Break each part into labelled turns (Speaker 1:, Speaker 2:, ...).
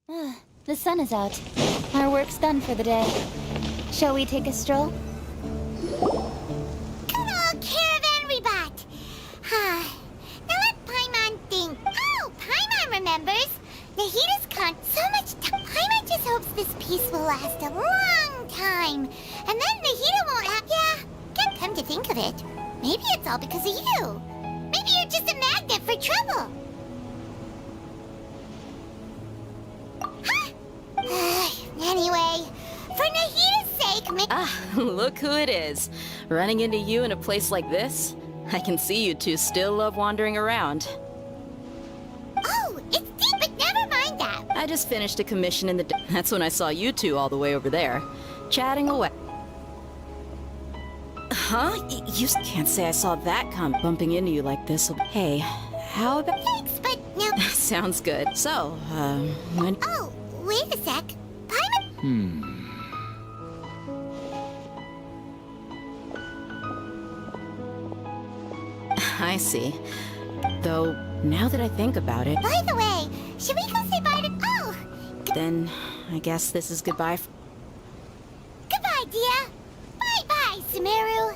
Speaker 1: The sun is out. Our work's done for the day. Shall we take a stroll?
Speaker 2: Good old caravan rebut! Now let Paimon think. Oh, Paimon remembers! Nahida's gone so much time. Paimon just hopes this peace will last a long time. And then Nahida won't have... Yeah, come to think of it, maybe it's all because of you. Maybe you're just a magnet for trouble. Anyway, for Nahida's sake,
Speaker 3: Look who it is. Running into you in a place like this? I can see you two still love wandering around.
Speaker 2: Oh, it's deep, but never mind that.
Speaker 3: I just finished a commission in the... That's when I saw you two all the way over there, chatting away. Huh? You can't say I saw that come bumping into you like this. Hey, how about...
Speaker 2: Thanks, but no...
Speaker 3: Sounds good. So, when...
Speaker 2: Oh, wait a sec. Paimon...
Speaker 3: I see. Though, now that I think about it...
Speaker 2: By the way, should we go say bye to... Oh!
Speaker 3: Then, I guess this is goodbye for...
Speaker 2: Goodbye, dear. Bye-bye, Sumeru.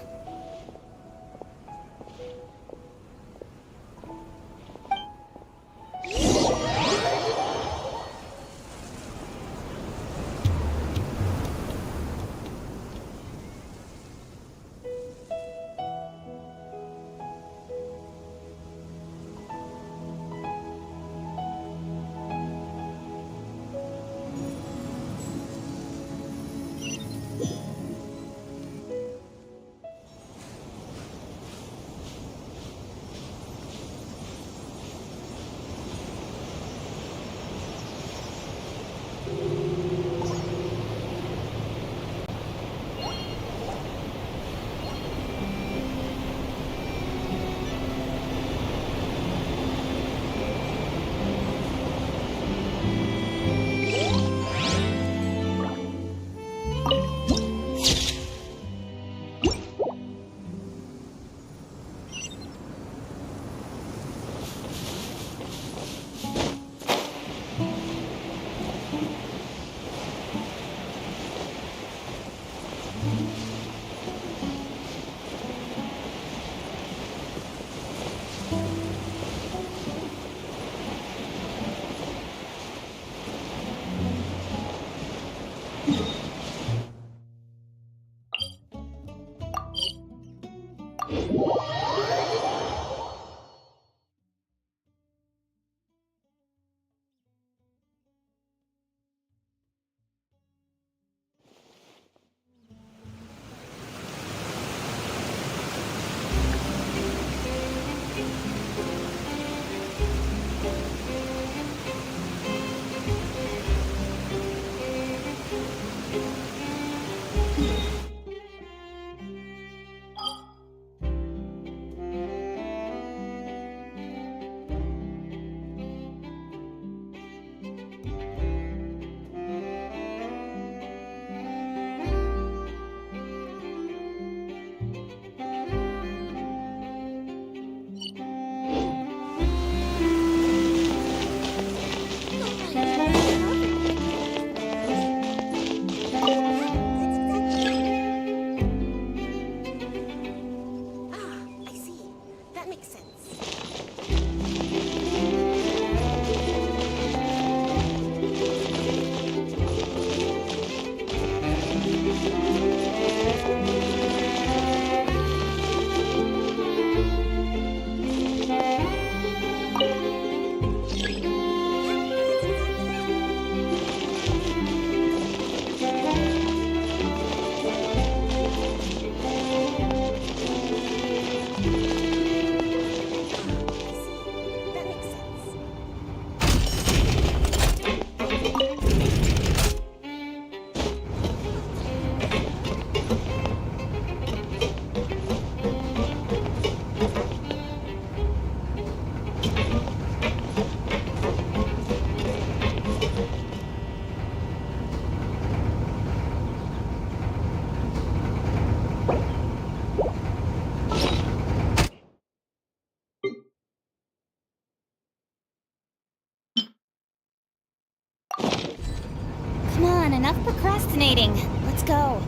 Speaker 1: enough procrastinating. Let's go.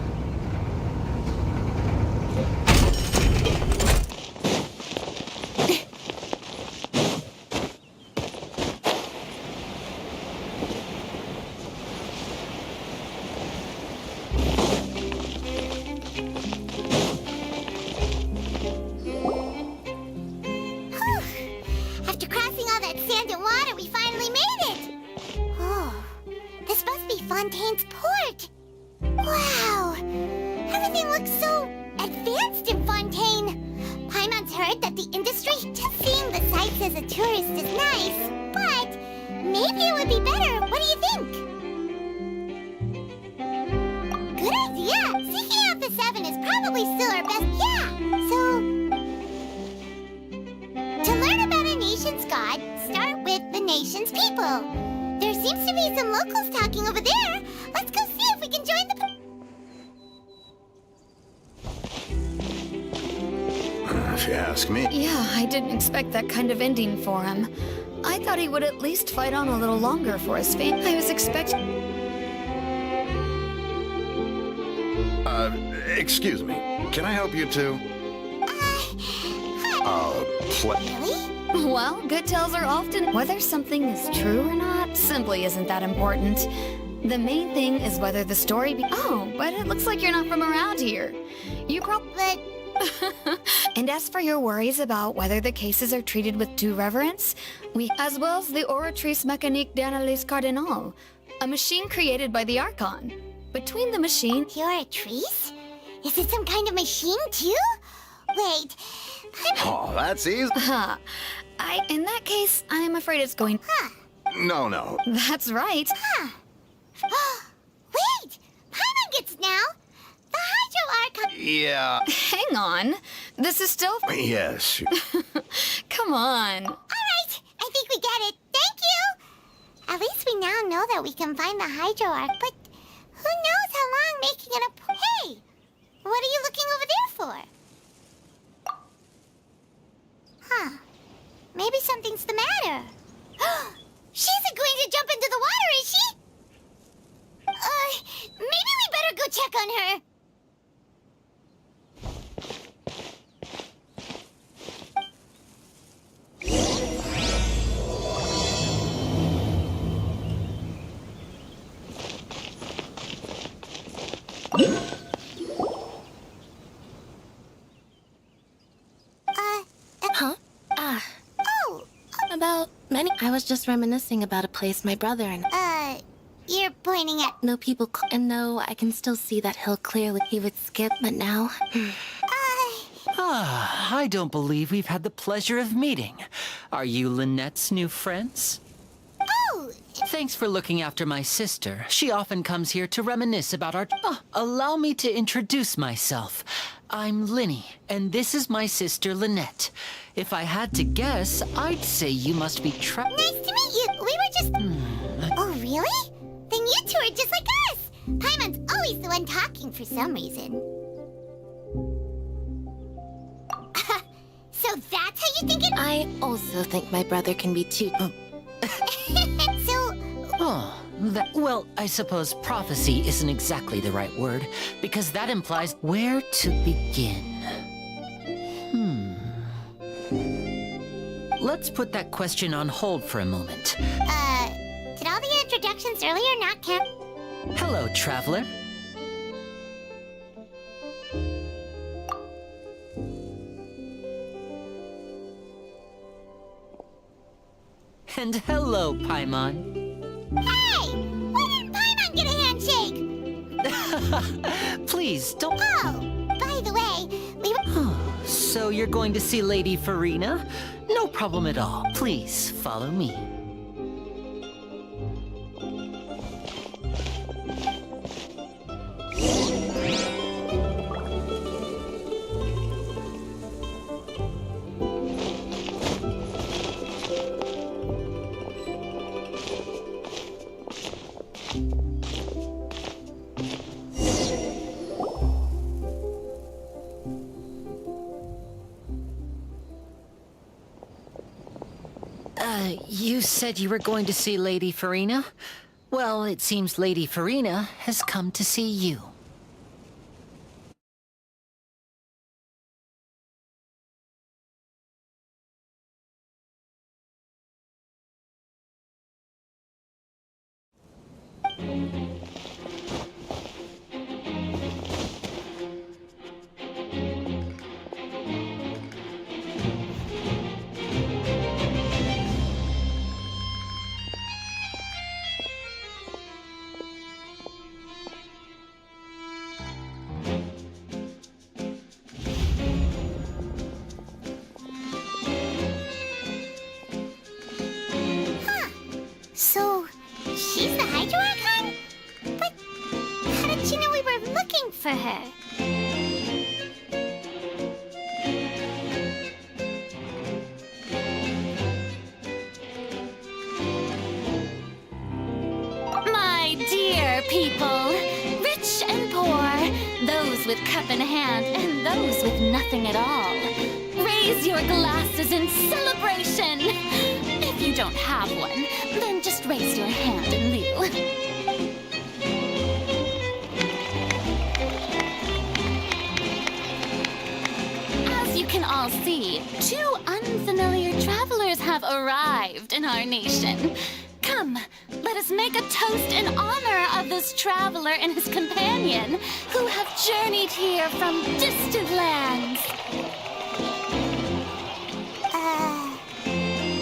Speaker 2: After crossing all that sand and water, we finally made it! Oh, this must be Fontaine's port! Wow! Everything looks so advanced in Fontaine! Paimon's heard that the industry, just seeing the sights as a tourist is nice, but maybe it would be better. What do you think? Good idea! Seeking out the seven is probably still our best. Yeah! So, to learn about a nation's god, start with the nation's people. There seems to be some locals talking over there. Let's go see if we can join the...
Speaker 4: If you ask me.
Speaker 5: Yeah, I didn't expect that kind of ending for him. I thought he would at least fight on a little longer for his fame. I was expecting...
Speaker 4: Excuse me. Can I help you too?
Speaker 2: Really?
Speaker 5: Well, good tales are often... Whether something is true or not simply isn't that important. The main thing is whether the story Oh, but it looks like you're not from around here. You probably... And as for your worries about whether the cases are treated with due reverence, as well as the Oratrice Mécanique d'Analyse Cardinal, a machine created by the Archon. Between the machine...
Speaker 2: You're a trees? Is it some kind of machine too? Wait...
Speaker 4: Oh, that's easy.
Speaker 5: In that case, I am afraid it's going...
Speaker 4: No.
Speaker 5: That's right.
Speaker 2: Wait! Paimon gets now! The Hydro Archon...
Speaker 4: Yeah.
Speaker 5: Hang on. This is still...
Speaker 4: Yes.
Speaker 5: Come on.
Speaker 2: Alright, I think we get it. Thank you! At least we now know that we can find the Hydro Arc, but who knows how long making it a... Hey! What are you looking over there for? Huh. Maybe something's the matter. She isn't going to jump into the water, is she? Maybe we better go check on her.
Speaker 6: About many. I was just reminiscing about a place my brother and
Speaker 2: You're pointing at...
Speaker 6: no people and no, I can still see that hill clearly. He would skip, but now...
Speaker 7: I don't believe we've had the pleasure of meeting. Are you Lynette's new friends?
Speaker 2: Oh!
Speaker 7: Thanks for looking after my sister. She often comes here to reminisce about our... allow me to introduce myself. I'm Linny, and this is my sister Lynette. If I had to guess, I'd say you must be
Speaker 2: Nice to meet you. We were just... Oh, really? Then you two are just like us. Paimon's always the one talking for some reason. So that's how you think it...
Speaker 6: I also think my brother can be too...
Speaker 2: So...
Speaker 7: Well, I suppose prophecy isn't exactly the right word, because that implies where to begin. Let's put that question on hold for a moment.
Speaker 2: Did all the introductions earlier not count?
Speaker 7: Hello, traveler. And hello, Paimon.
Speaker 2: Hey! Why didn't Paimon get a handshake?
Speaker 7: Please, don't...
Speaker 2: Oh, by the way, we were...
Speaker 7: So you're going to see Lady Farina? No problem at all. Please, follow me. You said you were going to see Lady Farina? Well, it seems Lady Farina has come to see you.
Speaker 2: So, she's the Hydro Archon? But how did she know we were looking for her?
Speaker 1: My dear people, rich and poor, those with cup in hand and those with nothing at all, raise your glasses in celebration. If you don't have one, then just raise your hand in lieu. As you can all see, two unfamiliar travelers have arrived in our nation. Come, let us make a toast in honor of this traveler and his companion who have journeyed here from distant lands.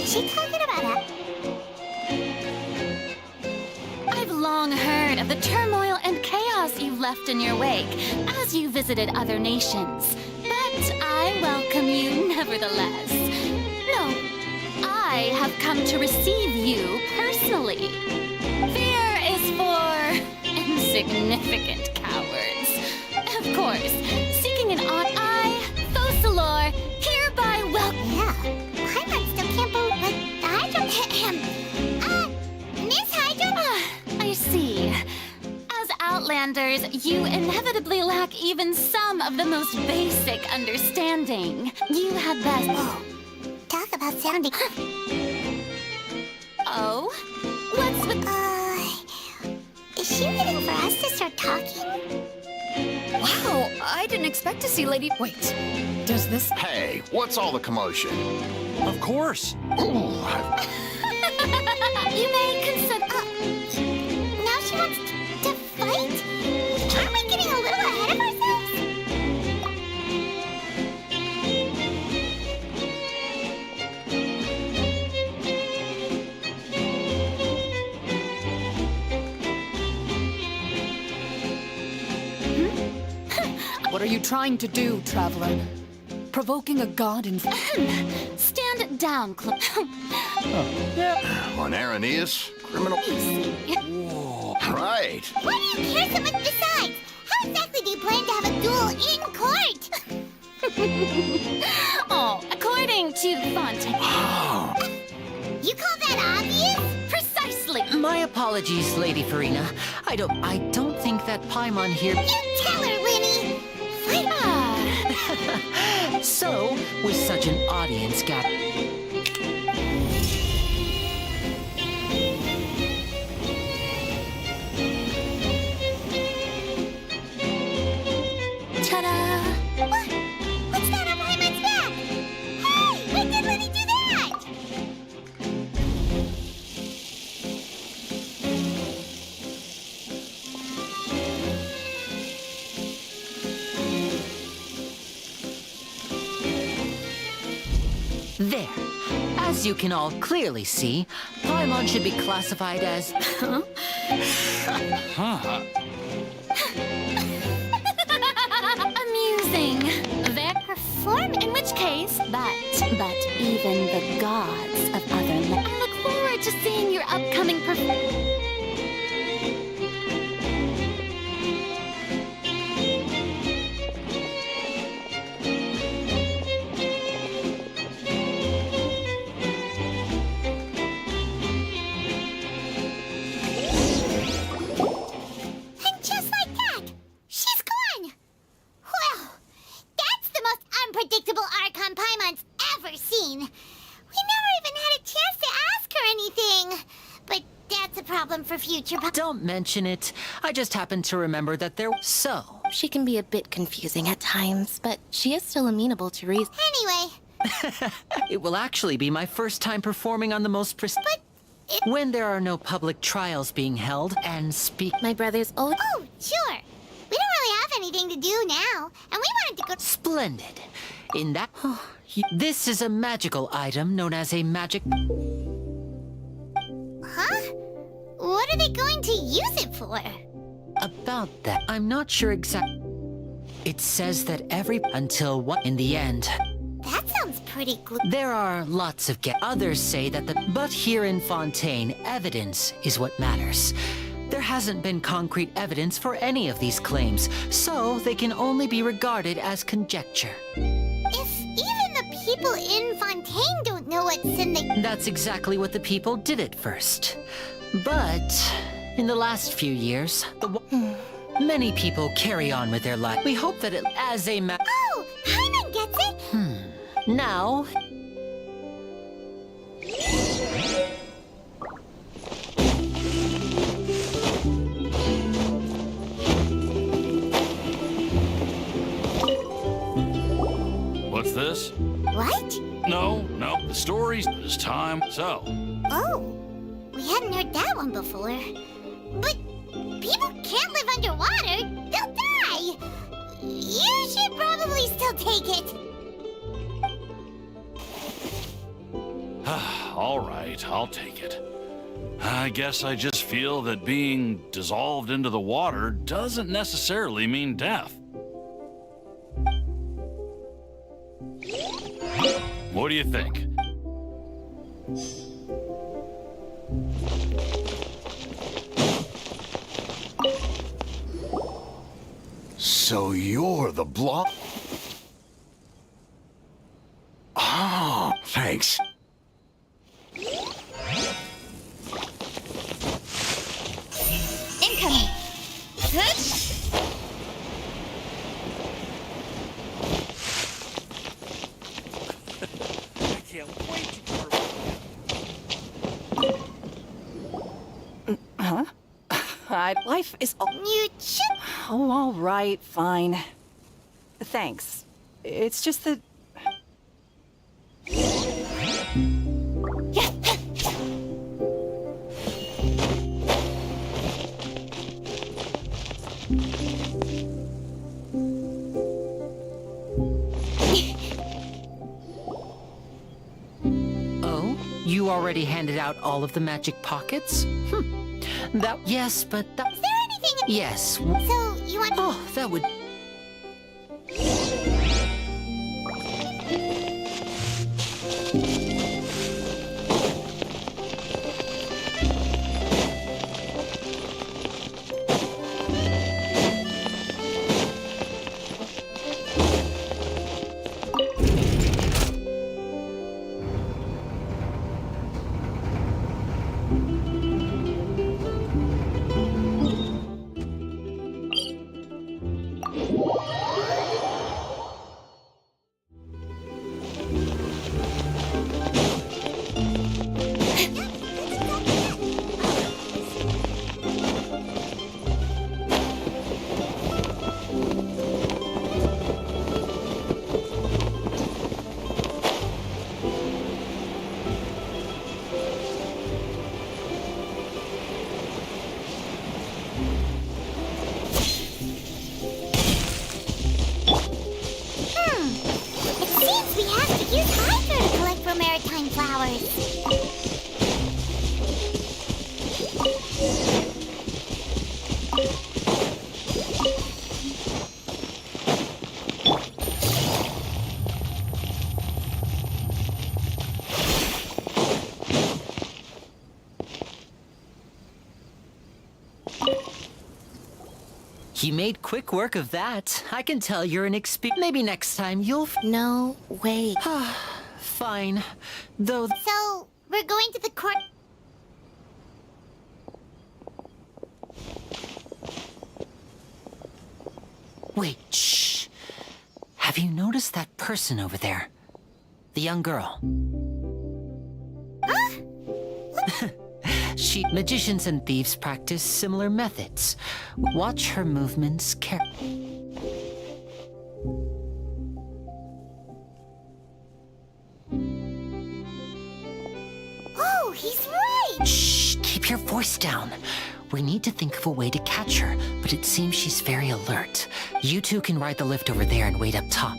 Speaker 2: Is she talking about us?
Speaker 1: I've long heard of the turmoil and chaos you left in your wake as you visited other nations. But I welcome you nevertheless. No, I have come to receive you personally. Fear is for insignificant cowards. Of course, seeking an odd eye, Focalor, hereby welcome.
Speaker 2: Yeah, Paimon still can't believe, but the Hydro... Miss Hydro?
Speaker 1: I see. As Outlanders, you inevitably lack even some of the most basic understanding. You had best...
Speaker 2: Oh, talk about sounding...
Speaker 1: Oh? What's with...
Speaker 2: Is she waiting for us to start talking?
Speaker 5: Wow, I didn't expect to see Lady... Wait, does this...
Speaker 4: Hey, what's all the commotion?
Speaker 8: Of course.
Speaker 4: Ooh,
Speaker 1: You may consider...
Speaker 2: Now she wants to fight? Aren't we getting a little ahead of ourselves?
Speaker 5: What are you trying to do, traveler? Provoking a god in...
Speaker 1: Stand down,
Speaker 4: on Aranias, criminal. Right.
Speaker 2: Why do you care so much besides? How exactly do you plan to have a duel in court?
Speaker 1: Oh, according to Fontaine...
Speaker 4: Oh,
Speaker 2: You call that obvious?
Speaker 1: Precisely!
Speaker 7: My apologies, Lady Farina. I don't think that Paimon here...
Speaker 2: You tell her, Winnie! Fight
Speaker 7: So, with such an audience gathered...
Speaker 1: Ta-da!
Speaker 2: What? What's that on Paimon's back? Hey! When did Winnie do that?
Speaker 7: There. As you can all clearly see, Paimon should be classified as...
Speaker 1: Amusing. Their perform, in which case, but even the gods of other lands. I look forward to seeing your upcoming performance.
Speaker 2: problem for future
Speaker 7: Don't mention it. I just happened to remember that there... So,
Speaker 6: She can be a bit confusing at times, but she is still amenable to reason.
Speaker 2: Anyway,
Speaker 7: it will actually be my first time performing on the most when there are no public trials being held and speak...
Speaker 6: My brother's old.
Speaker 2: oh, sure. We don't really have anything to do now, and we wanted to go...
Speaker 7: Splendid. In that... This is a magical item known as a magic...
Speaker 2: Huh? What are they going to use it for?
Speaker 7: About that, I'm not sure exactly. It says that until what in the end.
Speaker 2: That sounds pretty
Speaker 7: There are lots of others say that but here in Fontaine, evidence is what matters. There hasn't been concrete evidence for any of these claims, so they can only be regarded as conjecture.
Speaker 2: If even the people in Fontaine don't know what's in the...
Speaker 7: That's exactly what the people did at first. But in the last few years, many people carry on with their life. We hope that as a
Speaker 2: Oh, Paimon gets it!
Speaker 7: Now...
Speaker 8: What's this?
Speaker 2: What?
Speaker 8: No, the story's this time. So,
Speaker 2: Oh, we hadn't heard that one before. But people can't live underwater. They'll die. You should probably still take it.
Speaker 8: all right, I'll take it. I guess I just feel that being dissolved into the water doesn't necessarily mean death. What do you think?
Speaker 4: So you're the blob? Oh, thanks.
Speaker 5: Incoming.
Speaker 8: I can't wait to
Speaker 9: Life is...
Speaker 2: You should...
Speaker 9: Oh, all right, fine. Thanks. It's just that...
Speaker 7: Oh? You already handed out all of the magic pockets? Yes, but that...
Speaker 2: Is there anything...
Speaker 7: Yes.
Speaker 2: So, you want...
Speaker 7: Oh, that would...
Speaker 2: It seems we have to use Hydra to collect for maritime flowers.
Speaker 7: You made quick work of that. I can tell you're an Maybe next time you'll...
Speaker 6: No way.
Speaker 7: Fine. Though...
Speaker 2: So, we're going to the court...
Speaker 7: Wait, shh. Have you noticed that person over there? The young girl. Magicians and thieves practice similar methods. Watch her movements carefully.
Speaker 2: Oh, he's right!
Speaker 7: Shh! Keep your voice down. We need to think of a way to catch her, but it seems she's very alert. You two can ride the lift over there and wait up top.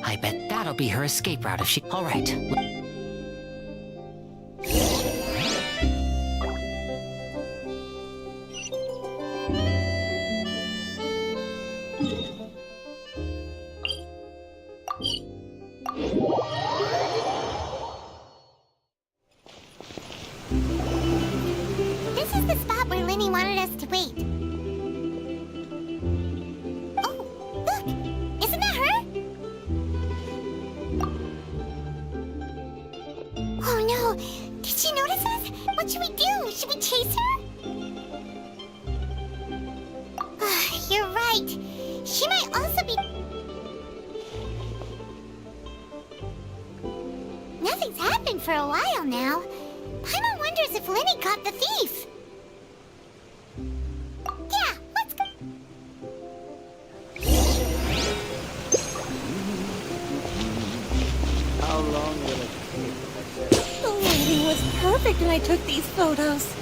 Speaker 7: I bet that'll be her escape route if she... All right.
Speaker 2: This is the spot where Linny wanted us to wait. Oh, look! Isn't that her? Oh no! Did she notice us? What should we do? Should we chase her? You're right. She might also be... Nothing's happened for a while now. Paimon wonders if Linny caught the thief. Yeah, let's go.
Speaker 10: How long will it take?
Speaker 11: The lighting was perfect when I took these photos.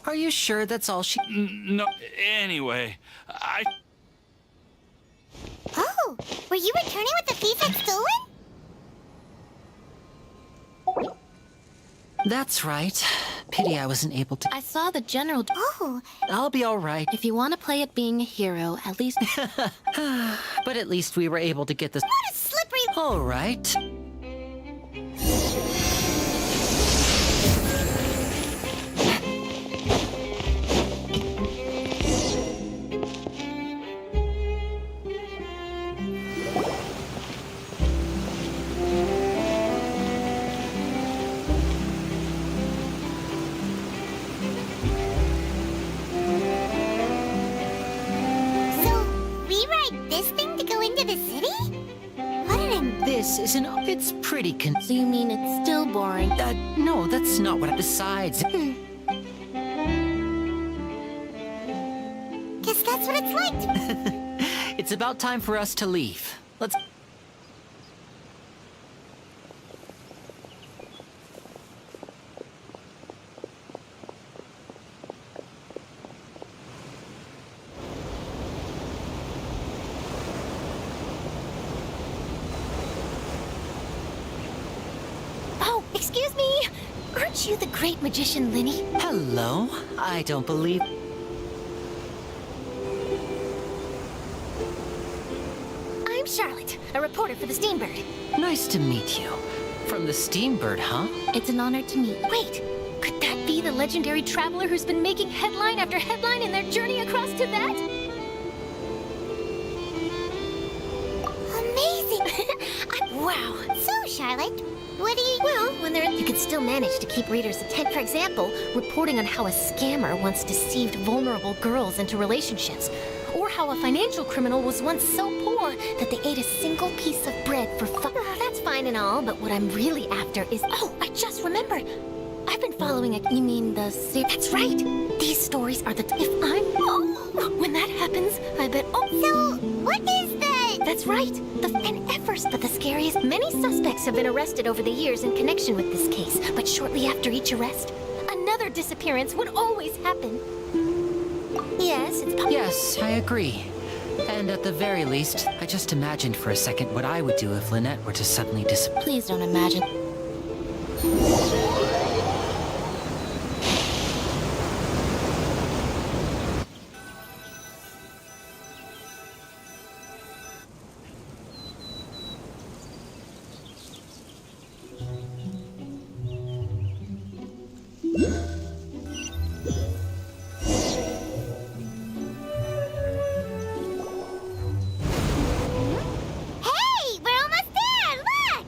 Speaker 7: Are you sure that's all she...
Speaker 8: No, anyway,
Speaker 2: Oh, were you returning what the thief had stolen?
Speaker 7: That's right. Pity I wasn't able to...
Speaker 6: I saw the general.
Speaker 2: Oh,
Speaker 7: I'll be all right.
Speaker 6: If you want to play at being a hero, at least.
Speaker 7: But at least we were able to get this...
Speaker 2: what a slippery...
Speaker 7: All right.
Speaker 2: So, we ride this thing to go into the city? What an...
Speaker 7: This isn't... It's pretty
Speaker 6: So you mean it's still boring?
Speaker 7: no, that's not what... Besides...
Speaker 2: Guess that's what it's like to...
Speaker 7: It's about time for us to leave. Let's...
Speaker 1: Oh, excuse me! Aren't you the great magician, Linny?
Speaker 7: Hello? I don't believe...
Speaker 1: I'm Charlotte, a reporter for the Steambird.
Speaker 7: Nice to meet you. From the Steambird, huh?
Speaker 6: It's an honor to meet you.
Speaker 1: Wait, could that be the legendary traveler who's been making headline after headline in their journey across Tibet?
Speaker 2: Amazing!
Speaker 1: Wow.
Speaker 2: So, Charlotte, what do you...
Speaker 1: Well, when you can still manage to keep readers' attention. For example, reporting on how a scammer once deceived vulnerable girls into relationships. Or how a financial criminal was once so poor that they ate a single piece of bread for fun. That's fine and all, but what I'm really after is... Oh, I just remembered! I've been following a...
Speaker 6: You mean the...
Speaker 1: That's right! These stories are the... If I'm... Oh, when that happens, I bet... Oh,
Speaker 2: So, what is the...
Speaker 1: that's right! And at first, but the scariest... Many suspects have been arrested over the years in connection with this case, but shortly after each arrest, another disappearance would always happen. Yes, it's possible.
Speaker 7: Yes, I agree. And at the very least, I just imagined for a second what I would do if Lynette were to suddenly disappear.
Speaker 6: Please don't imagine.
Speaker 2: Hey, we're almost there! Look!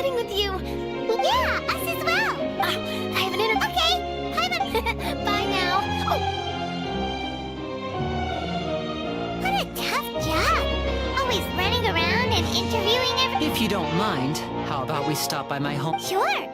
Speaker 2: chatting with you. Yeah, us as well. I have an interview. Okay, bye now. Oh. What a tough job. Always running around and interviewing everyone.
Speaker 7: If you don't mind, how about we stop by my home?
Speaker 2: Sure.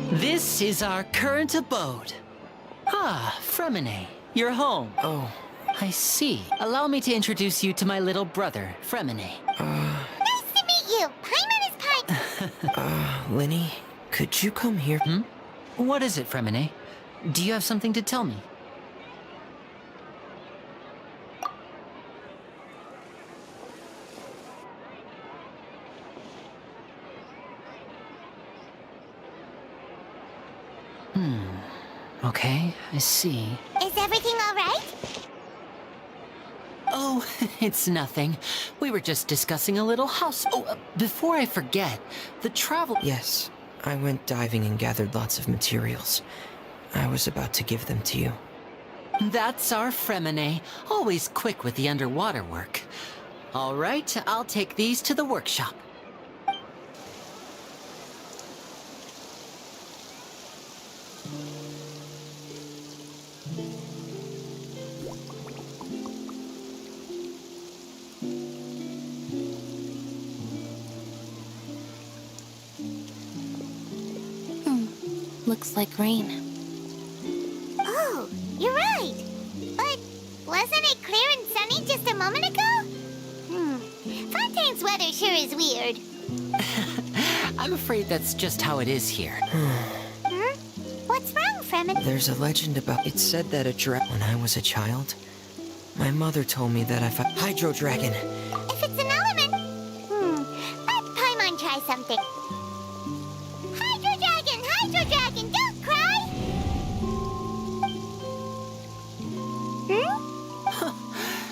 Speaker 7: This is our current abode. Ah, Fremine, you're home.
Speaker 12: Oh.
Speaker 7: I see. Allow me to introduce you to my little brother, Fremine.
Speaker 2: Nice to meet you. Paimon is Paimon.
Speaker 12: Linny, could you come here?
Speaker 7: What is it, Fremine? Do you have something to tell me? Okay, I see.
Speaker 2: Is everything all right?
Speaker 7: Oh, it's nothing. We were just discussing a little house. Oh, before I forget, the travel...
Speaker 12: Yes, I went diving and gathered lots of materials. I was about to give them to you.
Speaker 7: That's our Fremine, always quick with the underwater work. All right, I'll take these to the workshop.
Speaker 6: Looks like rain.
Speaker 2: Oh, you're right. But wasn't it clear and sunny just a moment ago? Fontaine's weather sure is weird.
Speaker 7: I'm afraid that's just how it is here.
Speaker 2: What's wrong, Fremen?
Speaker 12: There's a legend about... It said that when I was a child, my mother told me that if I... Hydro Dragon!
Speaker 2: If it's an element... let Paimon try something. Hydro Dragon, don't cry!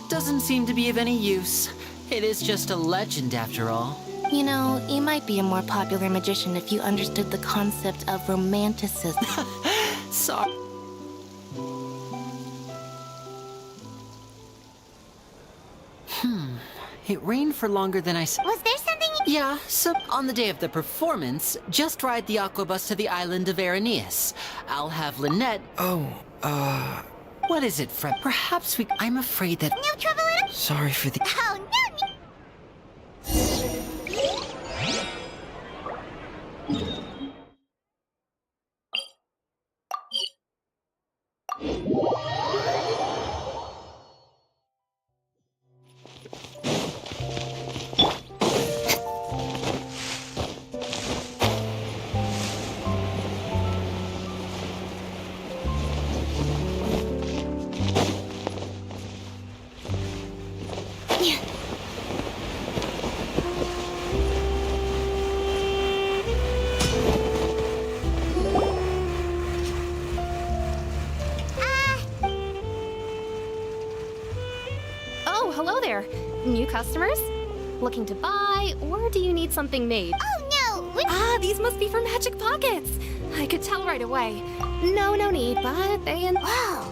Speaker 7: Doesn't seem to be of any use. It is just a legend after all.
Speaker 6: You know, you might be a more popular magician if you understood the concept of romanticism.
Speaker 7: Sorry. It rained for longer than I...
Speaker 2: Was there something...
Speaker 7: Yeah, so on the day of the performance, just ride the aquabus to the island of Araneus. I'll have Lynette... What is it, Fred? Perhaps we... I'm afraid that...
Speaker 2: No trouble at all?
Speaker 12: Sorry for the...
Speaker 2: Oh, no
Speaker 13: Hello there. New customers? Looking to buy, or do you need something made?
Speaker 2: Oh, no!
Speaker 13: Ah, these must be for Magic Pockets! I could tell right away. No need, but they...
Speaker 2: Whoa!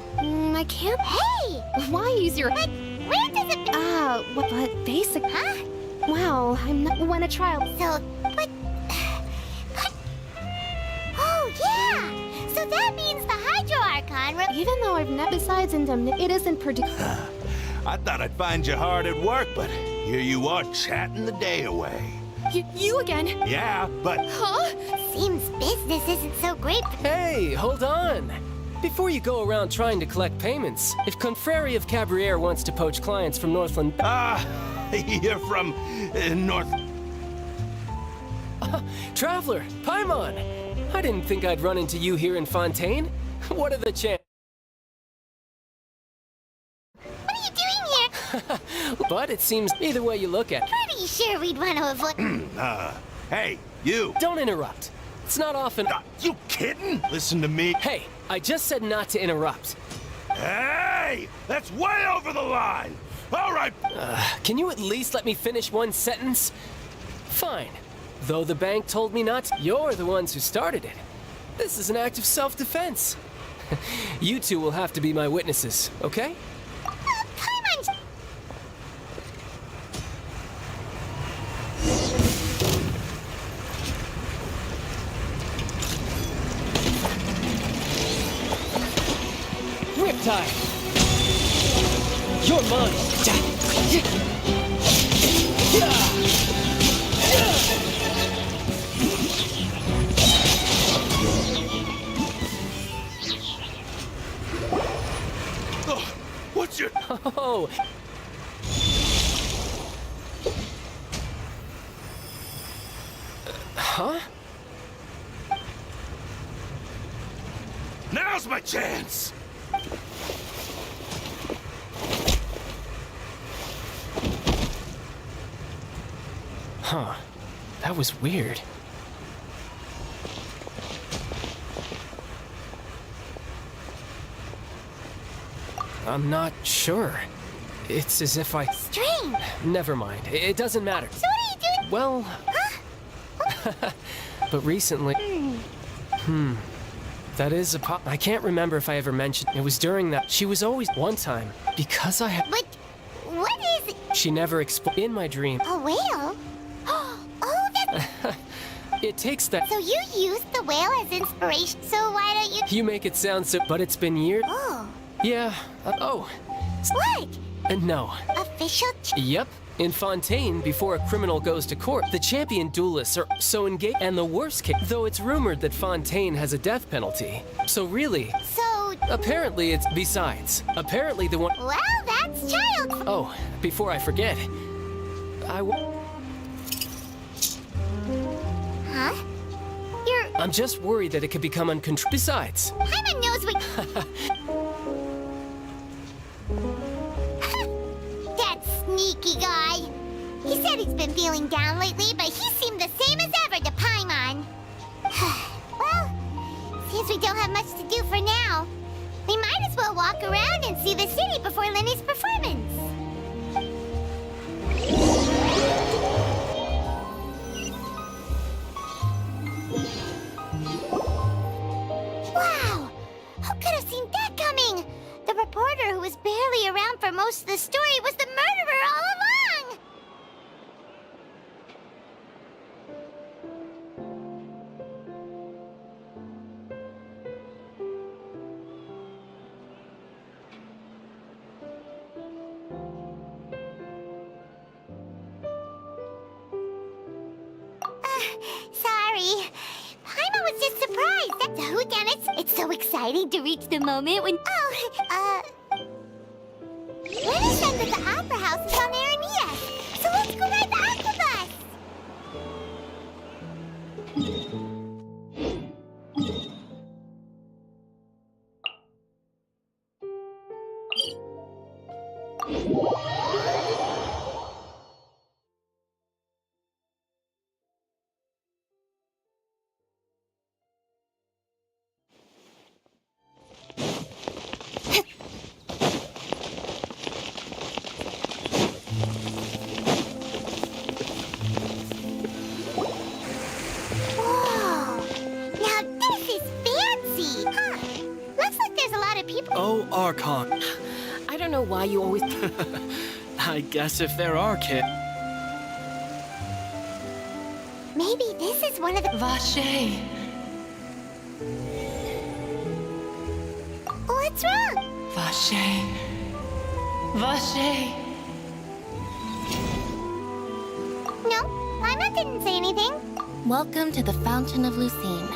Speaker 13: I can't...
Speaker 2: Hey!
Speaker 13: Why use your...
Speaker 2: But where does it...
Speaker 13: but basic...
Speaker 2: Huh?
Speaker 13: Wow, I'm not when a child.
Speaker 2: So, but... Oh, yeah! So that means the Hydro Archon...
Speaker 13: Even though I've never... Besides indemnity, it isn't
Speaker 14: I thought I'd find you hard at work, but here you are chatting the day away.
Speaker 13: You again?
Speaker 14: Yeah, but...
Speaker 13: Huh?
Speaker 2: Seems business isn't so great.
Speaker 15: Hey, hold on. Before you go around trying to collect payments, if Confrérie of Cabriere wants to poach clients from Northland...
Speaker 14: You're from North...
Speaker 15: Traveler, Paimon! I didn't think I'd run into you here in Fontaine. What are the chances?
Speaker 2: What are you doing here?
Speaker 15: But it seems either way you look at it.
Speaker 2: Pretty sure we'd want to avoid...
Speaker 14: Hey, you!
Speaker 15: Don't interrupt. It's not often...
Speaker 14: You kidding? Listen to me.
Speaker 15: Hey, I just said not to interrupt.
Speaker 14: Hey! That's way over the line! All right!
Speaker 15: Can you at least let me finish one sentence? Fine. Though the bank told me not to, you're the ones who started it. This is an act of self-defense. You two will have to be my witnesses, okay?
Speaker 2: Paimon!
Speaker 15: Riptide! You're mine!
Speaker 14: What's your...
Speaker 15: Oh! Huh?
Speaker 14: Now's my chance!
Speaker 15: Huh. That was weird. I'm not sure. It's as if I...
Speaker 2: Strange!
Speaker 15: Never mind. It doesn't matter.
Speaker 2: So what are you doing?
Speaker 15: Well... But recently... That is a I can't remember if I ever mentioned... It was during that... She was always... One time, because I had...
Speaker 2: But... What is it?
Speaker 15: She never explained... In my dream...
Speaker 2: A whale? Oh, that's...
Speaker 15: It takes that...
Speaker 2: So you used the whale as inspiration, so why don't you...
Speaker 15: You make it sound so... But it's been years...
Speaker 2: Oh.
Speaker 15: Yeah. Oh.
Speaker 2: What?
Speaker 15: No.
Speaker 2: Official...
Speaker 15: Yep. In Fontaine, before a criminal goes to court, the champion duelists are so engaged. And the worst case, though it's rumored that Fontaine has a death penalty. So really...
Speaker 2: So...
Speaker 15: Apparently it's... Besides, apparently the one...
Speaker 2: Well, that's child...
Speaker 15: Oh, before I forget,
Speaker 2: Huh? You're...
Speaker 15: I'm just worried that it could become uncontrolled. Besides...
Speaker 2: Paimon knows what... That sneaky guy. He said he's been feeling down lately, but he seemed the same as ever to Paimon. Well, seems we don't have much to do for now. We might as well walk around and see the city before Lenny's performance. Wow! Who could have seen that coming? The reporter who was barely around for most of the story was the murderer all along! Sorry. Paimon was just surprised. That's a whodunit. It's so exciting to reach the moment when... Lenny said that the opera house is on Aranea. So let's go ride the aquabus.
Speaker 12: Oh, Archon.
Speaker 6: I don't know why you always...
Speaker 12: I guess if there are kids...
Speaker 2: Maybe this is one of the...
Speaker 11: Vache.
Speaker 2: What's wrong?
Speaker 11: Vache. Vache.
Speaker 2: No, Paimon didn't say anything.
Speaker 6: Welcome to the Fountain of Lucine.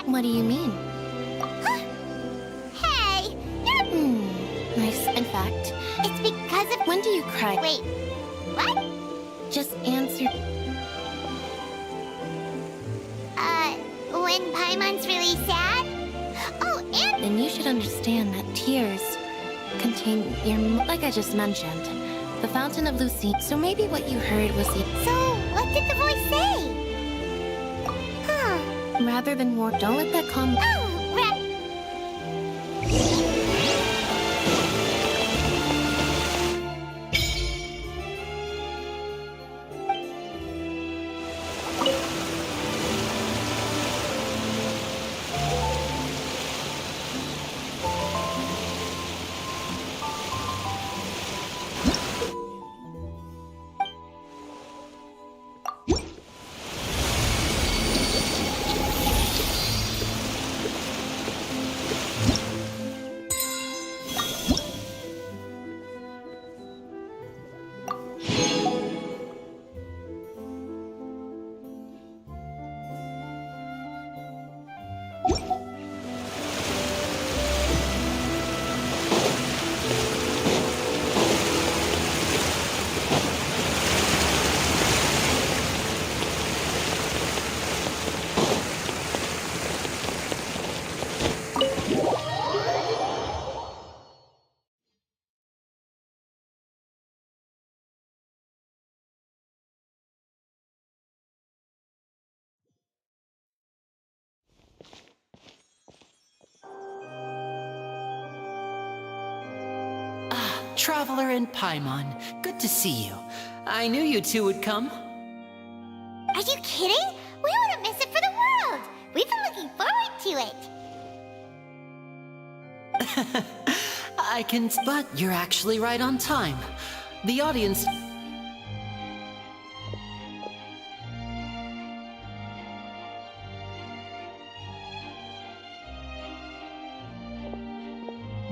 Speaker 6: What do you mean?
Speaker 2: Hey, you're...
Speaker 6: Nice. In fact,
Speaker 2: It's because of...
Speaker 6: when do you cry?
Speaker 2: Wait, what?
Speaker 6: Just answer.
Speaker 2: When Paimon's really sad? Oh, and...
Speaker 6: Then you should understand that tears contain your... Like I just mentioned, the Fountain of Lucine. So maybe what you heard was the...
Speaker 2: So, what did the voice say? Huh.
Speaker 6: Rather than war, don't let that calm...
Speaker 2: Oh, right.
Speaker 7: Traveler and Paimon, good to see you. I knew you two would come.
Speaker 2: Are you kidding? We wouldn't miss it for the world. We've been looking forward to it.
Speaker 7: I can... But you're actually right on time. The audience...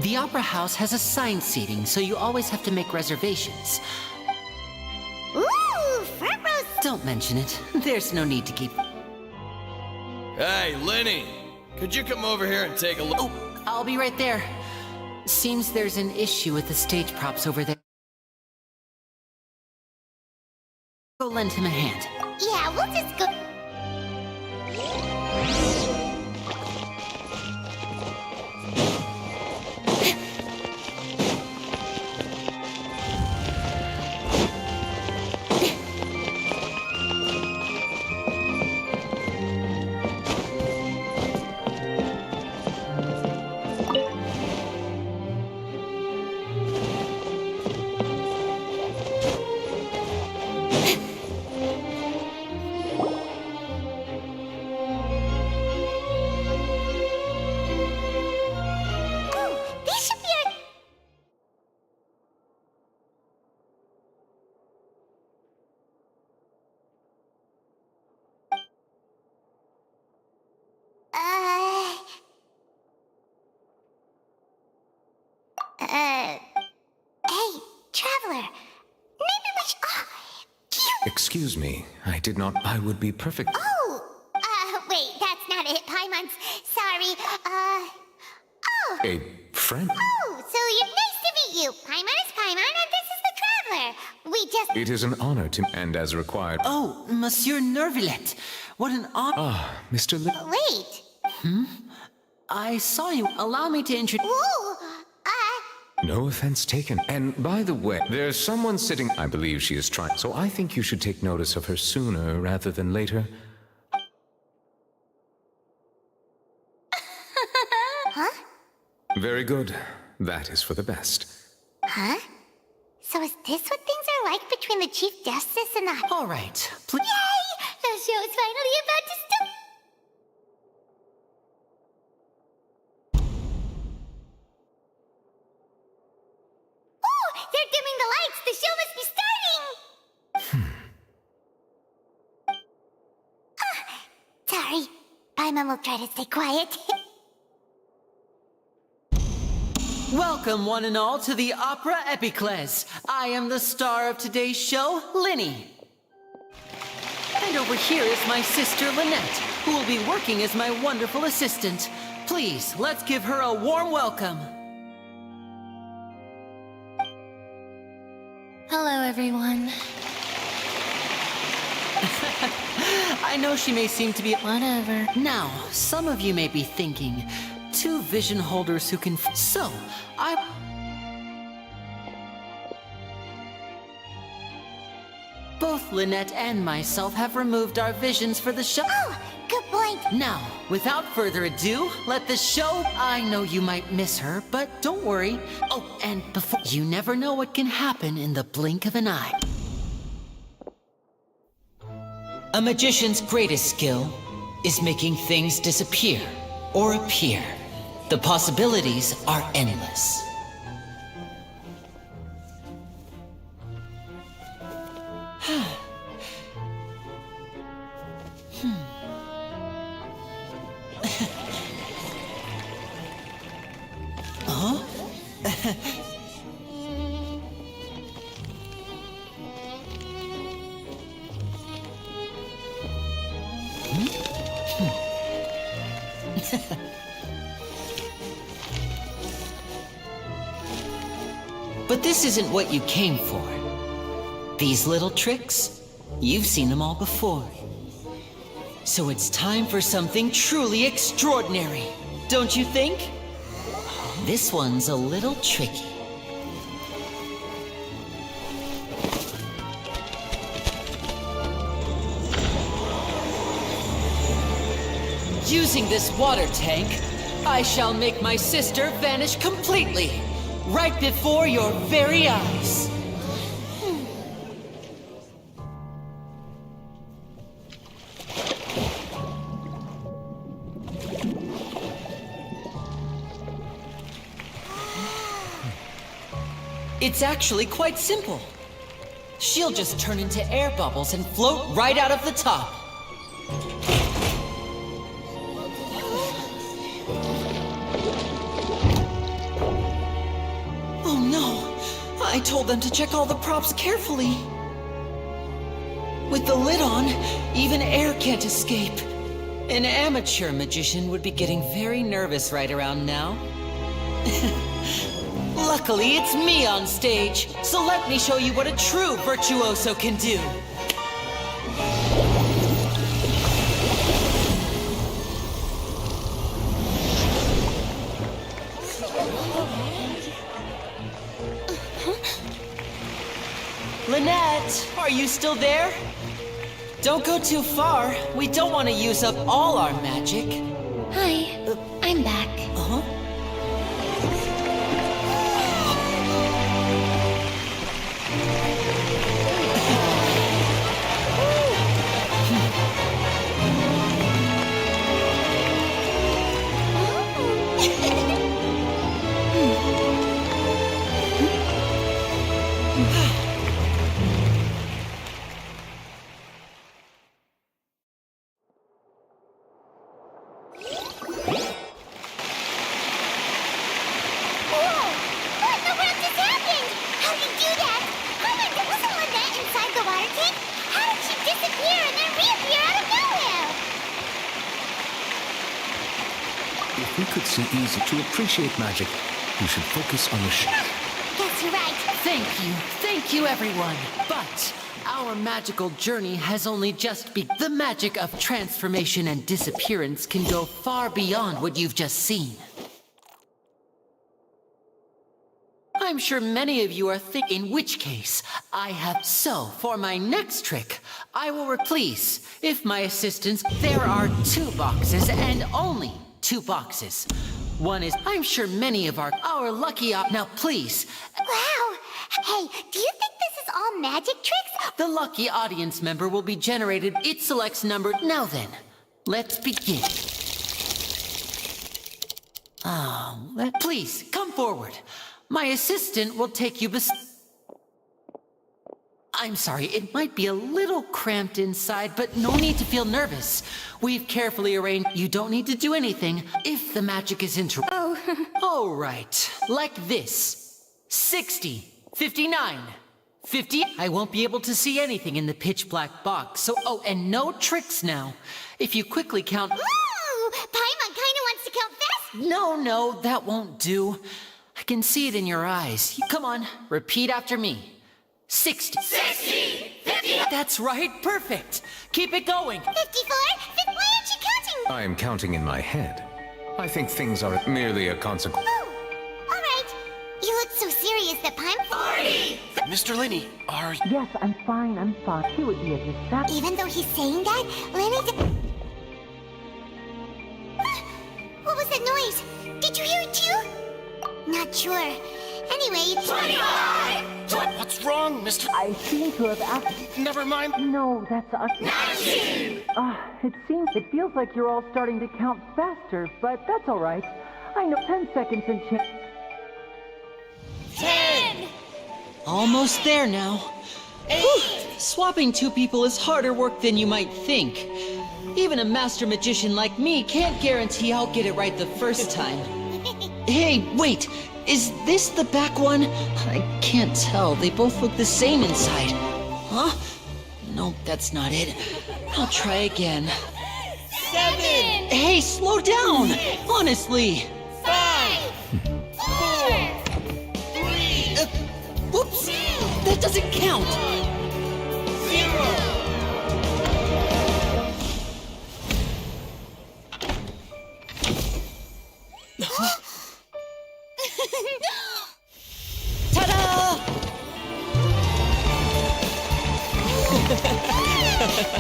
Speaker 7: The Opera House has assigned seating, so you always have to make reservations.
Speaker 2: Ooh, front row...
Speaker 7: Don't mention it. There's no need to keep...
Speaker 16: Hey, Lenny! Could you come over here and take a look?
Speaker 7: Oh, I'll be right there. Seems there's an issue with the stage props over there. Go lend him a hand.
Speaker 2: Yeah, we'll just go... Hey, Traveler. Maybe we should...
Speaker 17: Excuse me, I did not... I would be perfect...
Speaker 2: Wait, that's not it, Paimon's. Sorry,
Speaker 17: A friend?
Speaker 2: Oh, so you're nice to meet you. Paimon is Paimon, and this is the Traveler. We just...
Speaker 17: It is an honor to... and as required...
Speaker 7: Oh, Monsieur Nervillet. What an honor...
Speaker 17: Ah, Mr.
Speaker 2: Wait.
Speaker 7: I saw you. Allow me to introduce...
Speaker 2: Ooh,
Speaker 17: No offense taken. And by the way, there's someone sitting... I believe she is trying... So I think you should take notice of her sooner rather than later.
Speaker 2: Huh?
Speaker 17: Very good. That is for the best.
Speaker 2: Huh? So is this what things are like between the Chief Justice and the...
Speaker 7: All right, please...
Speaker 2: Yay! The show's finally about to start! Oh! They're dimming the lights! The show must be starting! Paimon will try to stay quiet.
Speaker 7: Welcome, one and all, to the Opera Epicles. I am the star of today's show, Linny. And over here is my sister, Lynette, who will be working as my wonderful assistant. Please, let's give her a warm welcome.
Speaker 6: Hello, everyone.
Speaker 7: I know she may seem to be...
Speaker 6: Whatever.
Speaker 7: Now, some of you may be thinking, two vision holders who can... So, Both Lynette and myself have removed our visions for the show.
Speaker 2: Oh, good point.
Speaker 7: Now, without further ado, let the show... I know you might miss her, but don't worry. Oh, and before... You never know what can happen in the blink of an eye. A magician's greatest skill is making things disappear or appear. The possibilities are endless. But this isn't what you came for. These little tricks, you've seen them all before. So it's time for something truly extraordinary, don't you think? This one's a little tricky. Using this water tank, I shall make my sister vanish completely, right before your very eyes. It's actually quite simple. She'll just turn into air bubbles and float right out of the top. Oh no! I told them to check all the props carefully. With the lid on, even air can't escape. An amateur magician would be getting very nervous right around now. Luckily, it's me on stage, so let me show you what a true virtuoso can do. Lynette, are you still there? Don't go too far. We don't want to use up all our magic.
Speaker 6: Hi, I'm back.
Speaker 7: Uh-huh.
Speaker 17: If we could see easy to appreciate magic, you should focus on the
Speaker 2: Guess you're right.
Speaker 7: Thank you everyone. But our magical journey has only just begun. The magic of transformation and disappearance can go far beyond what you've just seen. I'm sure many of you are thinking, in which case, I have... So, for my next trick, I will please, if my assistants... There are 2 boxes and only 2 boxes. One is... I'm sure many of our lucky Now, please...
Speaker 2: Wow! Hey, do you think this is all magic tricks?
Speaker 7: The lucky audience member will be generated. It selects number... Now then, let's begin. Please, come forward. My assistant will take you I'm sorry, it might be a little cramped inside, but no need to feel nervous. We've carefully arranged you don't need to do anything if the magic is interrupted.
Speaker 5: Oh.
Speaker 7: All right, like this. 60, 59, 50. I won't be able to see anything in the pitch black box, so and no tricks now. If you quickly count...
Speaker 2: Ooh! Paimon kinda wants to count fast.
Speaker 7: No, that won't do. I can see it in your eyes. Come on, repeat after me. 60.
Speaker 2: 60! 50!
Speaker 7: That's right, perfect. Keep it going.
Speaker 2: 54? Why aren't you counting?
Speaker 17: I am counting in my head. I think things are merely a consequence.
Speaker 2: Oh, alright. You look so serious that Paimon... 40!
Speaker 16: Mr. Linny, are you...
Speaker 9: Yes, I'm fine. He would be a disaster.
Speaker 2: Even though he's saying that, Lenny... What was that noise? Did you hear it too? Not sure. Anyway, 25!
Speaker 16: What's wrong, Mr.?
Speaker 9: I seem to have acted.
Speaker 16: Never mind.
Speaker 9: No, that's us.
Speaker 16: 19!
Speaker 9: It feels like you're all starting to count faster, but that's all right. I know 10 seconds and change.
Speaker 2: 10!
Speaker 7: Almost there now.
Speaker 2: 8!
Speaker 7: Swapping two people is harder work than you might think. Even a master magician like me can't guarantee I'll get it right the first time. Hey, wait! Is this the back one? I can't tell. They both look the same inside. Huh? Nope, that's not it. I'll try again.
Speaker 2: 7!
Speaker 7: Hey, slow down! Honestly!
Speaker 2: 5! 4! 3!
Speaker 7: Whoops! That doesn't count!
Speaker 2: 0!
Speaker 7: Ta-da!
Speaker 2: What happened?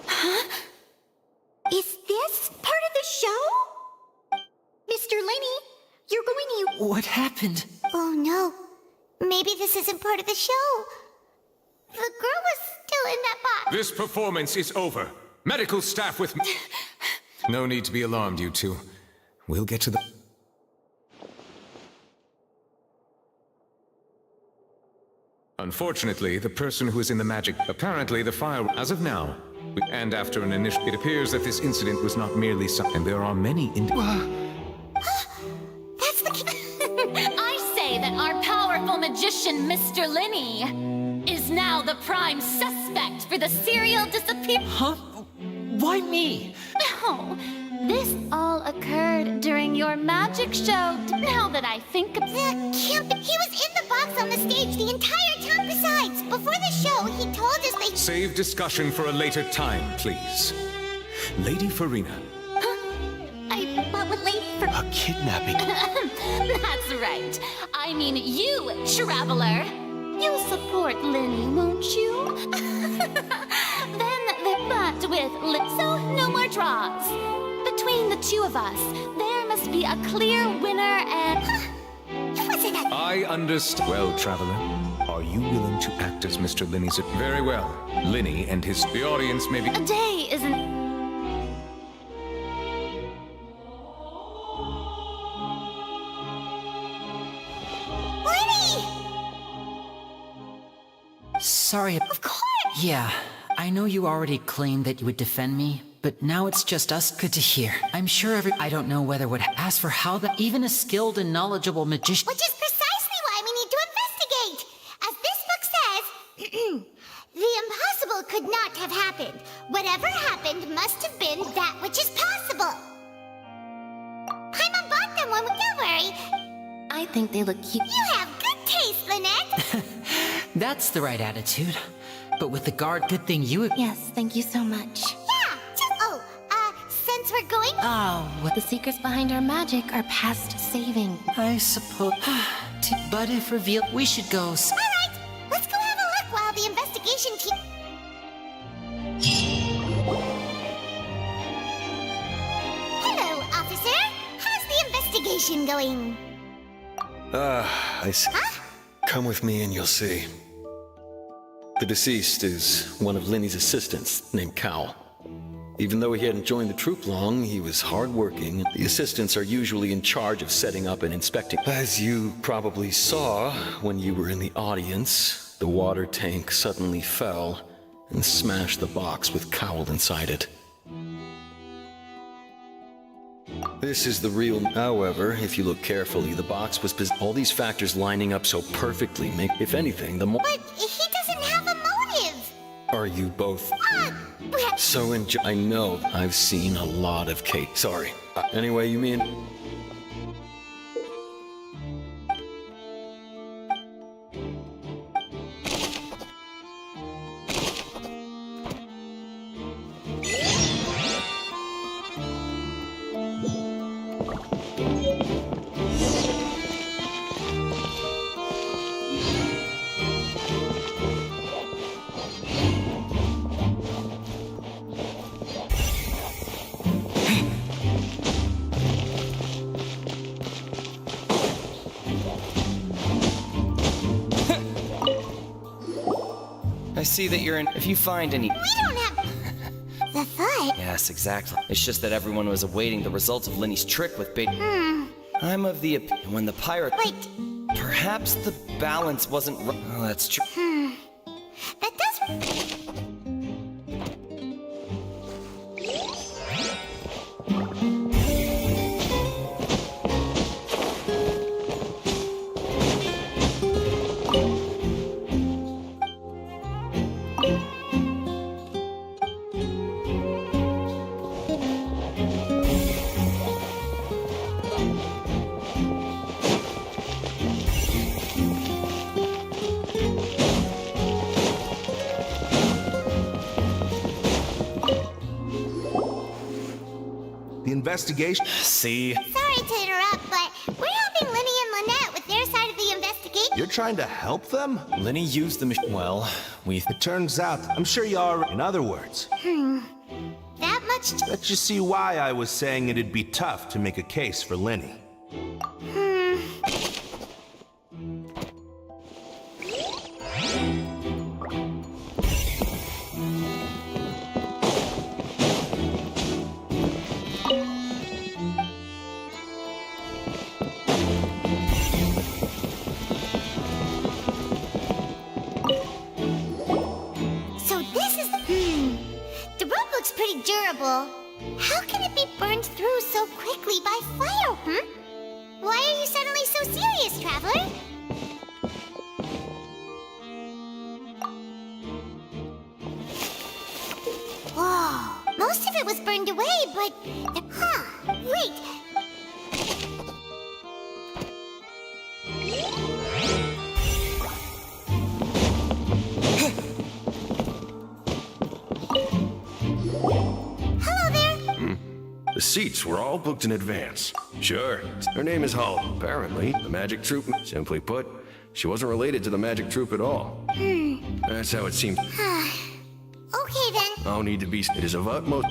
Speaker 2: Huh? Is this part of the show? Mr. Lenny, you're going to...
Speaker 7: What happened?
Speaker 2: Oh no. Maybe this isn't part of the show. The girl was still in that box.
Speaker 17: This performance is over. Medical staff with me. No need to be alarmed, you two. We'll get to the... Unfortunately, the person who is in the magic... Apparently, the fire... As of now, and after an initial... It appears that this incident was not merely some... And there are many...
Speaker 2: That's the...
Speaker 1: I say that our powerful magician, Mr. Linny, is now the prime suspect for the serial disappearance.
Speaker 7: Huh? Why me?
Speaker 1: No, this all occurred during your magic show. Now that I think of
Speaker 2: He was in the box on the stage the entire time. Besides, before the show, he told us they...
Speaker 17: Save discussion for a later time, please. Lady Farina.
Speaker 2: What would Lady for...
Speaker 14: A kidnapping.
Speaker 1: That's right. I mean you, traveler. You'll support Linny, won't you? But with so no more draws. Between the two of us, there must be a clear winner and...
Speaker 17: I understand. Well, traveler, are you willing to act as Mr. Linny's... Very well. Linny and his... The audience may be...
Speaker 1: A day isn't...
Speaker 7: Sorry.
Speaker 2: Of course!
Speaker 7: Yeah, I know you already claimed that you would defend me, but now it's just us. Good to hear. I'm sure I don't know whether would ask for how that even a skilled and knowledgeable magician...
Speaker 2: Which is precisely why we need to investigate! As this book says, the impossible could not have happened. Whatever happened must have been that which is possible. Paimon bought them one, don't worry.
Speaker 6: I think they look cute.
Speaker 2: You have good taste, Lynette.
Speaker 7: That's the right attitude. But with the guard, good thing you...
Speaker 6: Yes, thank you so much.
Speaker 2: Yeah! Since we're going...
Speaker 7: Oh, what...
Speaker 6: The secrets behind our magic are past saving.
Speaker 7: I suppose... But if revealed, we should go...
Speaker 2: Alright, let's go have a look while the investigation team... Hello, officer. How's the investigation going?
Speaker 18: I see.
Speaker 2: Huh?
Speaker 18: Come with me and you'll see. The deceased is one of Linny's assistants, named Cal. Even though he hadn't joined the troop long, he was hardworking. The assistants are usually in charge of setting up and inspecting. As you probably saw when you were in the audience, the water tank suddenly fell and smashed the box with Cowl inside it. This is the real... However, if you look carefully, the box was... All these factors lining up so perfectly make... If anything, the more...
Speaker 2: But he doesn't have a motive!
Speaker 18: Are you both... So I know I've seen a lot of Kate. Sorry. Anyway, you mean...
Speaker 19: I see that you're in... If you find any...
Speaker 2: We don't have... the foot?
Speaker 19: Yes, exactly. It's just that everyone was awaiting the results of Linny's trick with bait... I'm of the opinion when the pirate...
Speaker 2: Wait.
Speaker 19: Perhaps the balance wasn't... Oh, that's true.
Speaker 2: That does...
Speaker 14: Investigation.
Speaker 19: See?
Speaker 2: Sorry to interrupt, but we're helping Linny and Lynette with their side of the investigation.
Speaker 14: You're trying to help them?
Speaker 19: Linny used the machine. Well,
Speaker 14: It turns out, I'm sure you are. In other words,
Speaker 2: That much...
Speaker 14: let's just see why I was saying it'd be tough to make a case for Linny.
Speaker 2: Pretty durable. How can it be burned through so quickly by fire, Why are you suddenly so serious, traveler? Whoa, most of it was burned away, but... wait.
Speaker 20: The seats were all booked in advance. Sure. Her name is Hull. Apparently, the magic troupe. Simply put, she wasn't related to the magic troupe at all. That's how it seemed.
Speaker 2: Okay then.
Speaker 20: No need to be. It is of utmost.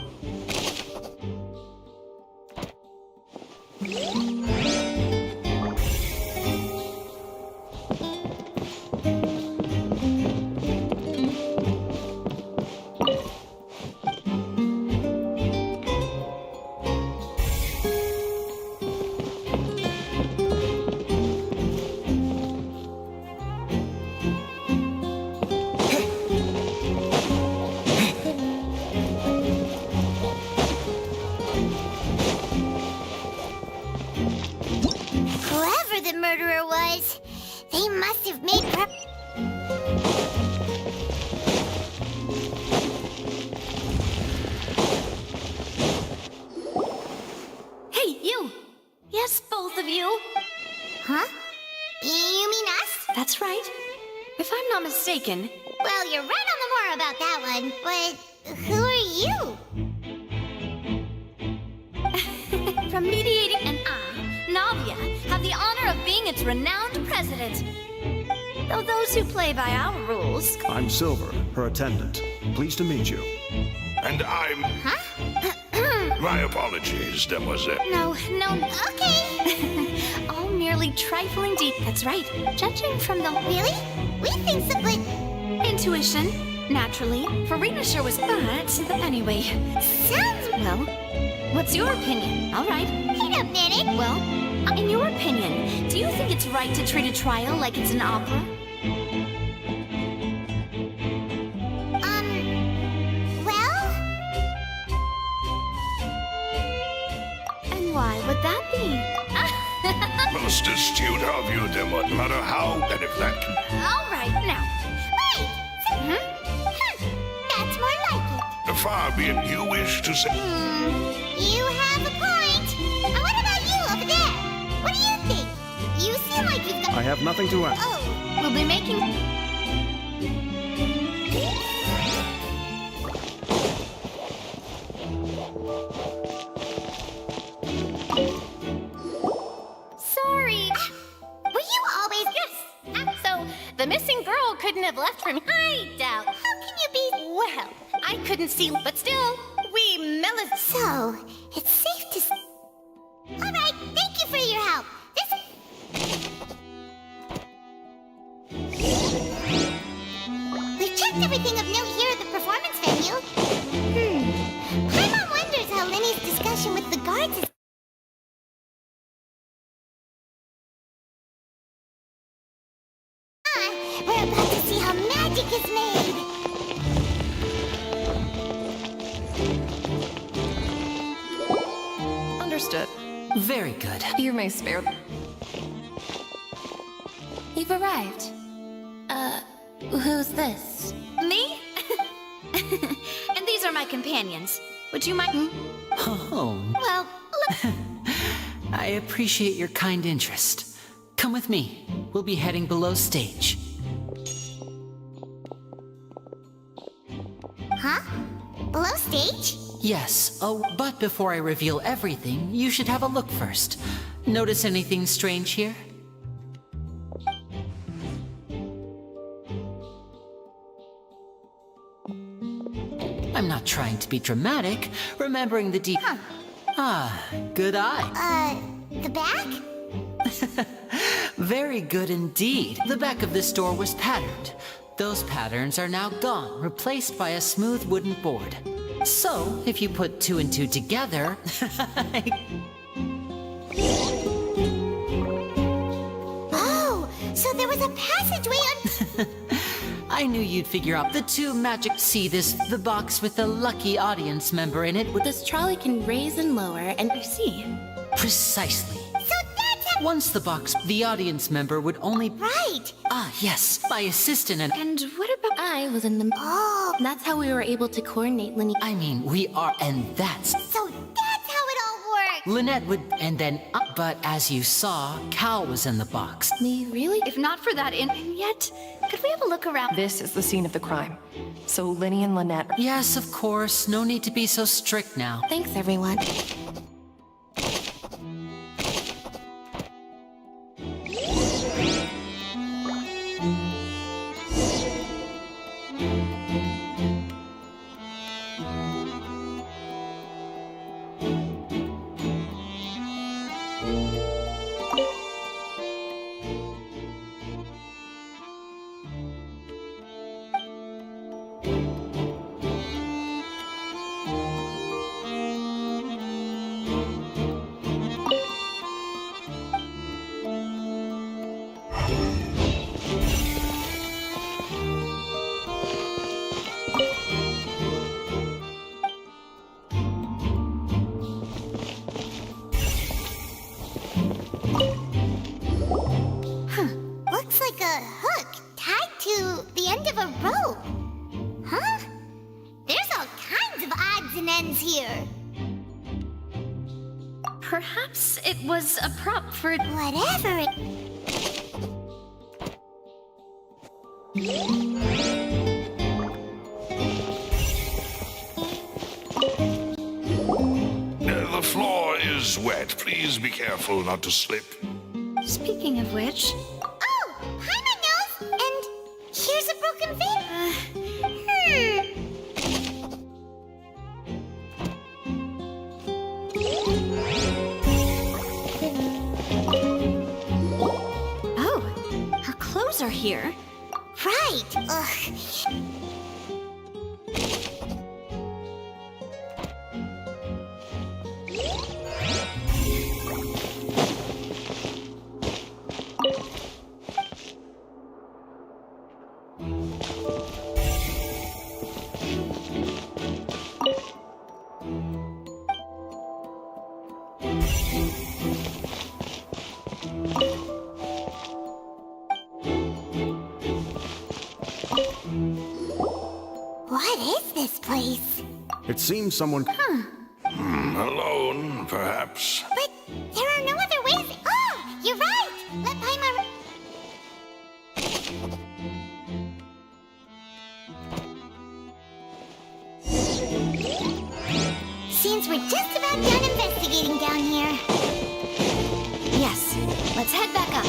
Speaker 2: They must have made prep...
Speaker 5: Hey, you! Yes, both of you.
Speaker 2: Huh? You mean us?
Speaker 5: That's right. If I'm not mistaken...
Speaker 2: Well, you're right on the about that one, but who are you?
Speaker 5: From mediating, and I, Navia, have the honor of being its renowned president. Though those who play by our rules...
Speaker 21: I'm Silver, her attendant. Pleased to meet you.
Speaker 20: And I'm...
Speaker 2: Huh?
Speaker 20: My apologies, demoiselle.
Speaker 2: No, okay.
Speaker 5: All merely trifling that's right. Judging from the...
Speaker 2: Really? We think so, but...
Speaker 5: Intuition, naturally. Farina sure was... But anyway...
Speaker 2: Sounds...
Speaker 5: Well, what's your opinion? All right.
Speaker 2: Wait a minute.
Speaker 5: Well, in your opinion, do you think it's right to treat a trial like it's an opera?
Speaker 2: Well...
Speaker 5: And why would that be?
Speaker 20: Most astute of you, demoiselle. No matter how, and if that can...
Speaker 5: All right, now.
Speaker 2: Wait! That's more like it.
Speaker 20: Far be it you wish to say...
Speaker 2: You have a point. What about you over there? What do you think? You seem like you've got...
Speaker 21: I have nothing to add.
Speaker 2: Oh.
Speaker 5: We'll be making...
Speaker 2: Sorry. Were you always...
Speaker 6: Yes. So, the missing girl couldn't have left from hideout.
Speaker 2: How can you be...
Speaker 6: Well, I couldn't see, but still, we melons...
Speaker 2: So, it's safe to... Alright, thank you for your help. We've checked everything of note here at the performance venue. Paimon wonders how Lenny's discussion with the guards is... We're about to see how magic is made.
Speaker 11: Understood.
Speaker 7: Very good.
Speaker 11: You may spare.
Speaker 6: You've arrived. Who's this?
Speaker 5: Me? And these are my companions. Would you mind...
Speaker 7: Oh,
Speaker 5: Well, look...
Speaker 7: I appreciate your kind interest. Come with me. We'll be heading below stage.
Speaker 2: Huh? Below stage?
Speaker 7: Yes. Oh, but before I reveal everything, you should have a look first. Notice anything strange here? I'm not trying to be dramatic, remembering the deep...
Speaker 2: Huh.
Speaker 7: Ah, good eye.
Speaker 2: The back?
Speaker 7: Very good indeed. The back of this door was patterned. Those patterns are now gone, replaced by a smooth wooden board. So, if you put 2 and 2 together...
Speaker 2: Oh, so there was a passageway on...
Speaker 7: I knew you'd figure out the 2 magic... See this, the box with the lucky audience member in it with...
Speaker 6: This trolley can raise and lower, and you see.
Speaker 7: Precisely.
Speaker 2: So that's how...
Speaker 7: Once the box, the audience member would only...
Speaker 2: Right.
Speaker 7: Ah, yes, my assistant and...
Speaker 5: And what about...
Speaker 6: I was in the...
Speaker 2: Oh.
Speaker 6: That's how we were able to coordinate Lenny.
Speaker 7: I mean, we are, and that's...
Speaker 2: So that's how it all works.
Speaker 7: Lynette would, and then... but as you saw, Cal was in the box.
Speaker 6: Me, really?
Speaker 5: If not for that and yet, could we have a look around?
Speaker 11: This is the scene of the crime. So Lenny and Lynette...
Speaker 7: Yes, of course. No need to be so strict now.
Speaker 6: Thanks, everyone.
Speaker 2: Looks like a hook tied to the end of a rope. Huh? There's all kinds of odds and ends here.
Speaker 5: Perhaps it was a prop for...
Speaker 2: Whatever it...
Speaker 3: is wet. Please be careful not to slip.
Speaker 5: Speaking of which...
Speaker 2: Oh, Paimon knows! And here's a broken vase.
Speaker 5: Oh, her clothes are here.
Speaker 2: Right. Ugh. What is this place?
Speaker 21: It seems someone...
Speaker 3: Alone, perhaps.
Speaker 2: But there are no other ways. Oh, you're right. Let Paimon... Seems we're just about done investigating down here.
Speaker 5: Yes, let's head back up.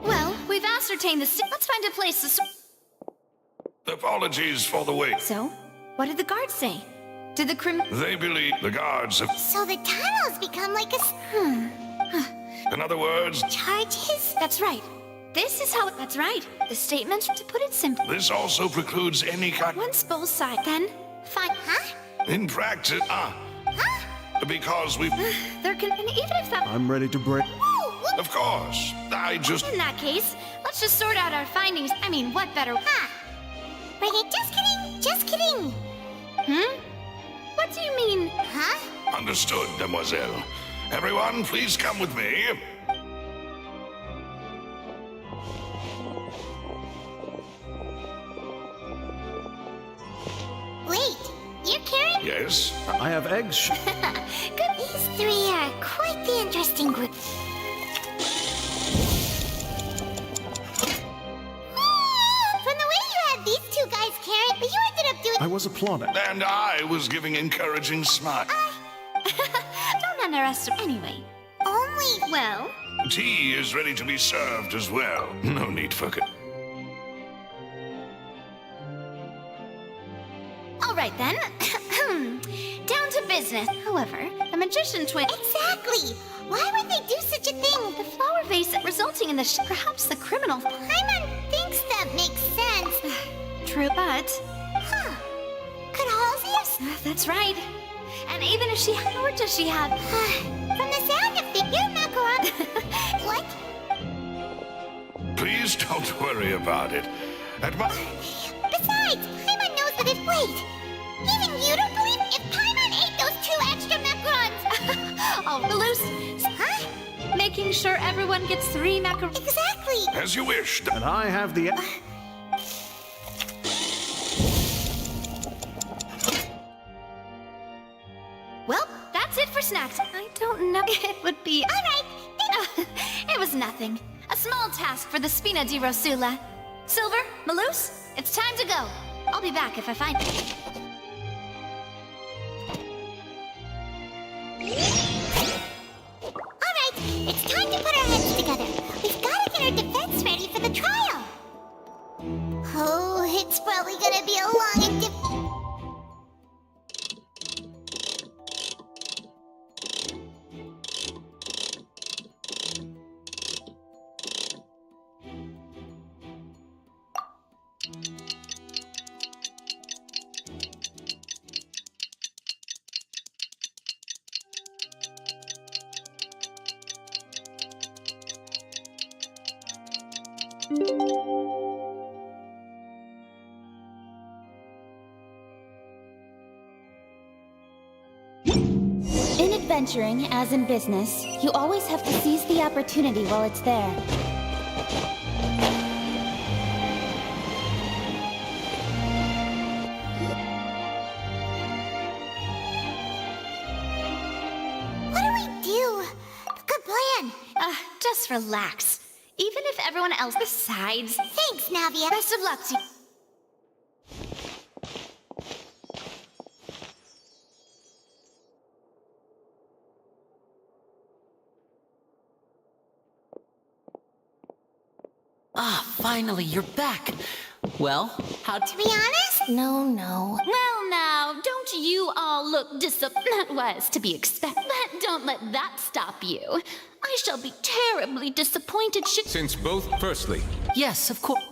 Speaker 5: Well, we've ascertained the... Let's find a place to...
Speaker 3: Apologies for the wait.
Speaker 5: So, what did the guards say? Did the
Speaker 3: They believe the guards have...
Speaker 2: So the tunnel's become like a...
Speaker 3: In other words,
Speaker 2: Charges?
Speaker 5: That's right. This is how... That's right. The statement, to put it simply...
Speaker 3: this also precludes any kind...
Speaker 5: Once both sides, then... Fine. Huh?
Speaker 3: In practice, because we've...
Speaker 5: There can... And even if that...
Speaker 21: I'm ready to break...
Speaker 3: Of course. I just...
Speaker 5: In that case, let's just sort out our findings. I mean, what better...
Speaker 2: Right, just kidding. Just kidding.
Speaker 5: What do you mean?
Speaker 2: Huh?
Speaker 3: Understood, demoiselle. Everyone, please come with me.
Speaker 2: Wait, you're carrying...
Speaker 3: Yes?
Speaker 21: I have eggs.
Speaker 2: Good. These three are quite the interesting group. From the way you had these two guys carrying, but you ended up doing...
Speaker 21: I was applauding.
Speaker 3: And I was giving encouraging smiles.
Speaker 5: Don't underestimate... Anyway.
Speaker 2: Only...
Speaker 5: Well...
Speaker 3: Tea is ready to be served as well. No need for...
Speaker 5: All right, then. Down to business. However, the magician twin...
Speaker 2: Exactly! Why would they do such a thing?
Speaker 5: The flower vase resulting in the perhaps the criminal...
Speaker 2: Paimon thinks that makes sense.
Speaker 5: True, but...
Speaker 2: Huh. Could Halsey have...
Speaker 5: That's right. And even if she had... Or does she have...
Speaker 2: From the sound of things, you're macaron... What?
Speaker 3: Please don't worry about it. At my...
Speaker 2: Besides, Paimon knows that if... Wait. Even you don't believe if Paimon ate those 2 extra macarons?
Speaker 5: Oh, loose.
Speaker 2: Huh?
Speaker 5: Making sure everyone gets 3 macarons.
Speaker 2: Exactly.
Speaker 3: As you wish.
Speaker 21: And I have the...
Speaker 5: Well, that's it for snacks. I don't know. It would be...
Speaker 2: All right.
Speaker 5: It was nothing. A small task for the Spina di Rosula. Silver, Maloose, it's time to go. I'll be back if I find it.
Speaker 2: All right, it's time to put our heads together. We've got to get our defense ready for the trial. Oh, it's probably gonna be a long and
Speaker 1: In adventuring, as in business, you always have to seize the opportunity while it's there.
Speaker 2: what do we do? Goodbye.
Speaker 4: Just relax. Even if everyone else decides...
Speaker 2: Thanks, Navia.
Speaker 4: Best of luck to you.
Speaker 7: Ah, finally, you're back. Well, how...
Speaker 2: To be honest?
Speaker 6: No.
Speaker 1: Well, now, don't you all look That was to be expected. But don't let that stop you. I shall be terribly disappointed
Speaker 17: Since both... Firstly...
Speaker 7: Yes, of course.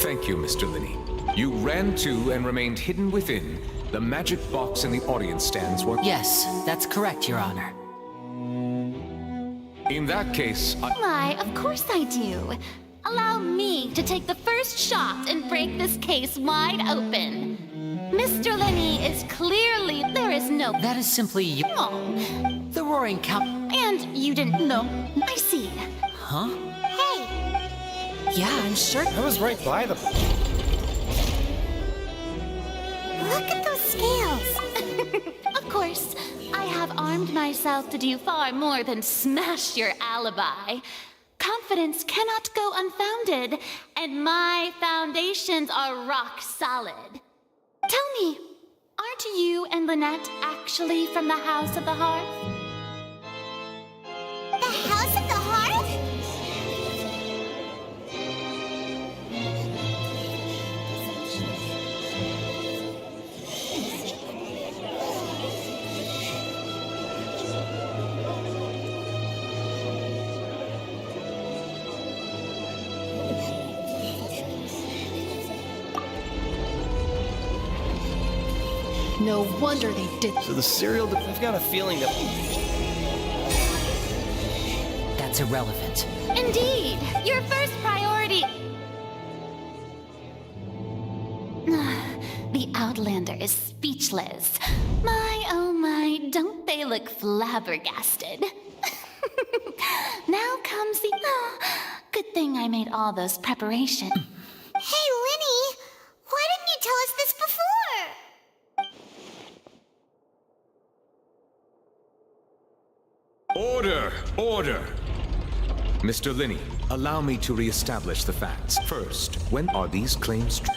Speaker 17: Thank you, Mr. Linney. You ran to and remained hidden within the magic box in the audience stands were...
Speaker 7: Yes, that's correct, Your Honor.
Speaker 17: In that case,
Speaker 1: Why, of course I do. Allow me to take the first shot and break this case wide open. Mr. Linney is clearly... There is no...
Speaker 7: That is simply you.
Speaker 1: Oh.
Speaker 7: The Roaring Cow...
Speaker 1: And you didn't know. I see.
Speaker 7: Huh?
Speaker 2: Hey!
Speaker 7: Yeah, I'm sure...
Speaker 10: I was right by the...
Speaker 2: Look at those scales!
Speaker 1: Of course, I have armed myself to do far more than smash your alibi. Confidence cannot go unfounded, and my foundations are rock solid. Tell me, aren't you and Lynette actually from the House of the Hearth?
Speaker 2: The House of the Hearth?
Speaker 13: No wonder they did.
Speaker 19: So the serial... I've got a feeling that...
Speaker 7: That's irrelevant.
Speaker 1: Indeed, your first priority... The Outlander is speechless. My, oh my, don't they look flabbergasted? Now comes the... good thing I made all those preparations.
Speaker 2: Hey, Linny! Why didn't you tell us this before?
Speaker 17: Order! Order! Mr. Linney, allow me to reestablish the facts. First, when are these claims true?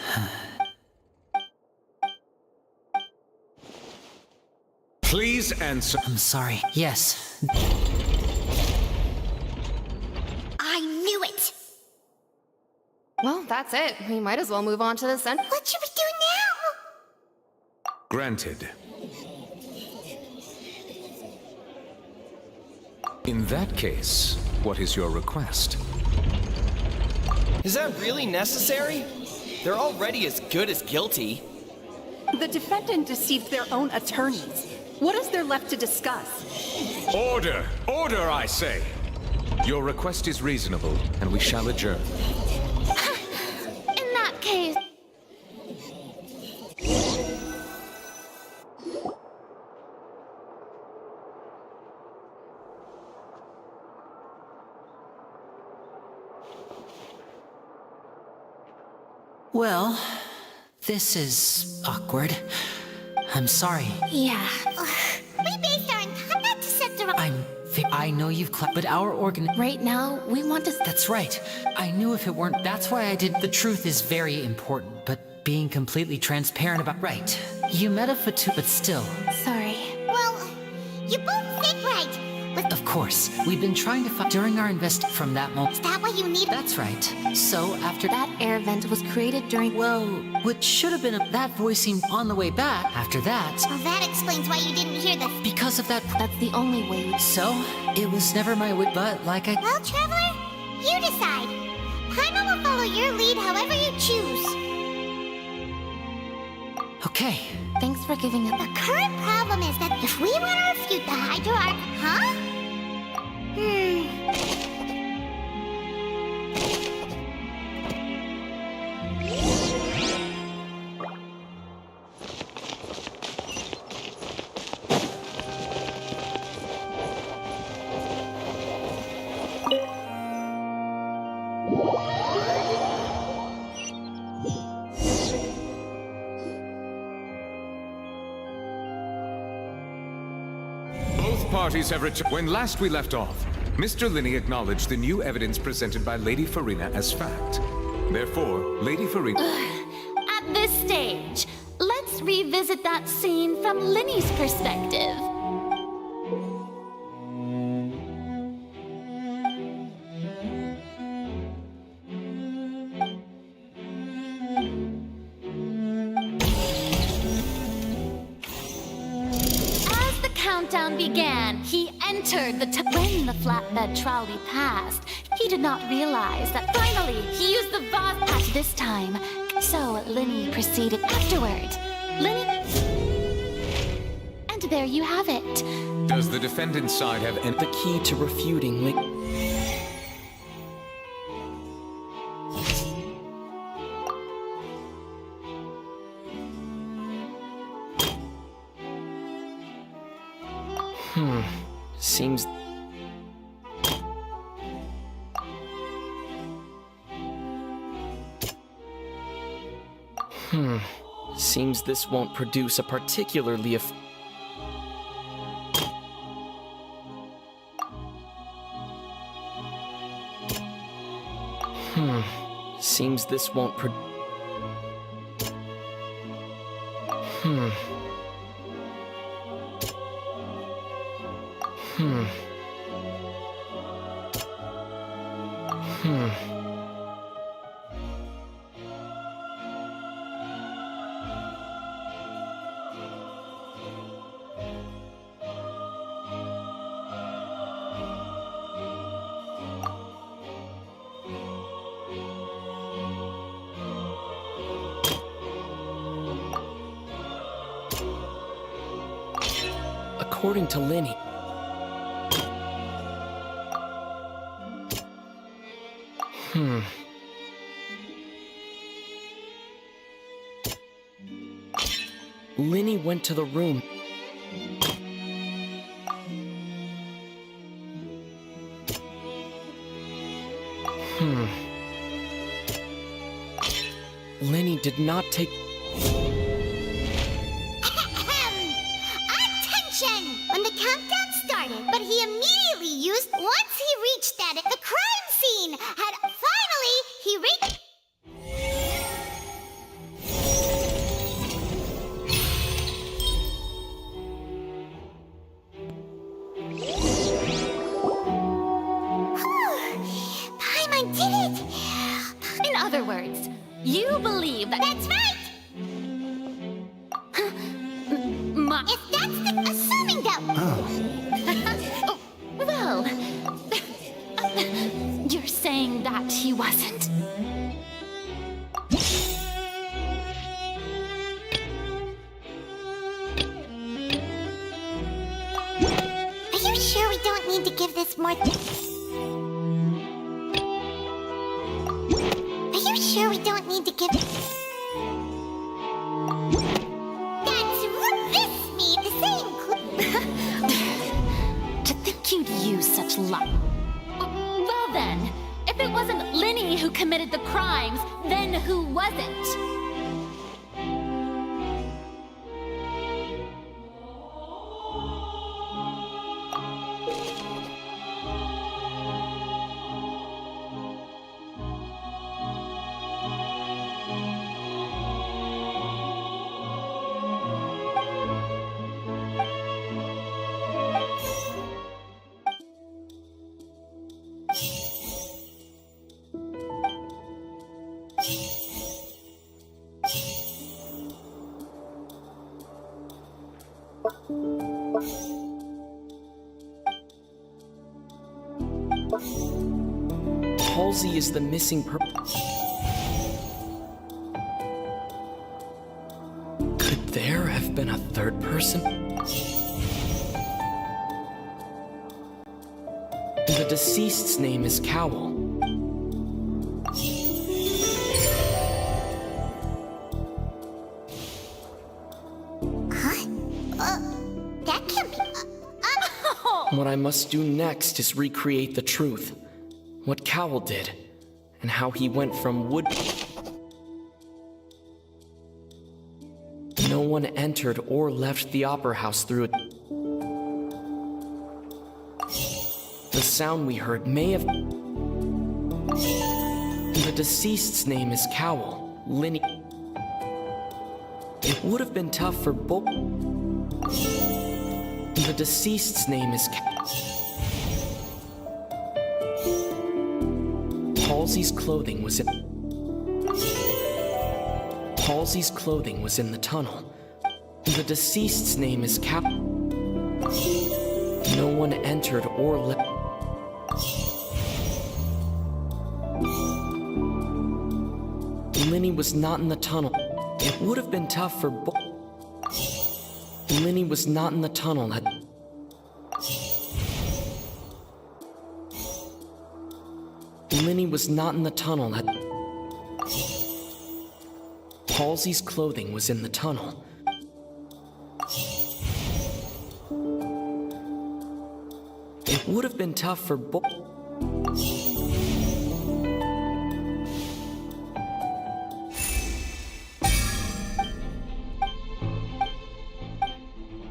Speaker 17: Please answer.
Speaker 7: I'm sorry. Yes.
Speaker 2: I knew it!
Speaker 13: Well, that's it. We might as well move on to the center.
Speaker 2: What should we do now?
Speaker 17: Granted. In that case, what is your request?
Speaker 19: Is that really necessary? They're already as good as guilty.
Speaker 22: The defendant deceived their own attorneys. What is there left to discuss?
Speaker 17: Order! Order, I say! Your request is reasonable, and we shall adjourn.
Speaker 1: In that case...
Speaker 7: Well, this is awkward. I'm sorry.
Speaker 1: Yeah.
Speaker 2: We based our entire... Not to set the...
Speaker 7: I know you've but our organ...
Speaker 6: Right now, we want to...
Speaker 7: That's right. I knew if it weren't... That's why I did... The truth is very important, but being completely transparent about... Right. You met a fatu... But still...
Speaker 1: Sorry.
Speaker 2: Well, you both think right.
Speaker 7: Of course. We've been trying to find... During our from that moment...
Speaker 2: Is that what you need?
Speaker 7: That's right. So, after...
Speaker 6: That air vent was created during...
Speaker 7: Well, what should have been that voice seemed on the way back. After that...
Speaker 2: Well, that explains why you didn't hear the...
Speaker 7: Because of that...
Speaker 6: That's the only way...
Speaker 7: So, it was never my way, but like I...
Speaker 2: Well, Traveler, you decide. Paimon will follow your lead however you choose.
Speaker 7: Okay.
Speaker 6: Thanks for giving up.
Speaker 2: The current problem is that if we want to refute the Hydro-Arc... Huh?
Speaker 17: Both parties have returned. When last we left off, Mr. Linney acknowledged the new evidence presented by Lady Farina as fact. Therefore, Lady Farina...
Speaker 1: At this stage, let's revisit that scene from Linney's perspective. As the countdown began, he entered the when the flatbed trolley passed, he did not realize that finally he used the vase at this time. So Linny proceeded afterward. Linny... And there you have it.
Speaker 17: Does the defendant's side have any...
Speaker 19: The key to refuting Seems... Seems this won't produce a particularly Seems this won't According to Linny, Linny went to the room. Linny did not take...
Speaker 2: When the countdown started, but he immediately used... Once he reached the crime scene had finally... He reached... Paimon did it!
Speaker 1: In other words, you believe that...
Speaker 2: That's right! If that's the... Assuming that...
Speaker 1: Oh, well... You're saying that he wasn't...
Speaker 2: Are you sure we don't need to give this more... Are you sure we don't need to give...
Speaker 1: To think you'd use such luck. Well then, if it wasn't Linny who committed the crimes, then who was it?
Speaker 19: Halsey is the missing Could there have been a third person? The deceased's name is Cowl.
Speaker 2: That can't be...
Speaker 19: What I must do next is recreate the truth. What Cowl did, and how he went from wood... No one entered or left the opera house through it. sound we heard may have... The deceased's name is Cowl, Linny. It would have been tough for both... The deceased's name is Halsey's clothing was in... Halsey's clothing was in the tunnel. The deceased's name is Cap... No one entered or left... Linny was not in the tunnel. It would have been tough for both... Linny was not in the tunnel at... Linny was not in the tunnel at... Halsey's clothing was in the tunnel. It would have been tough for both...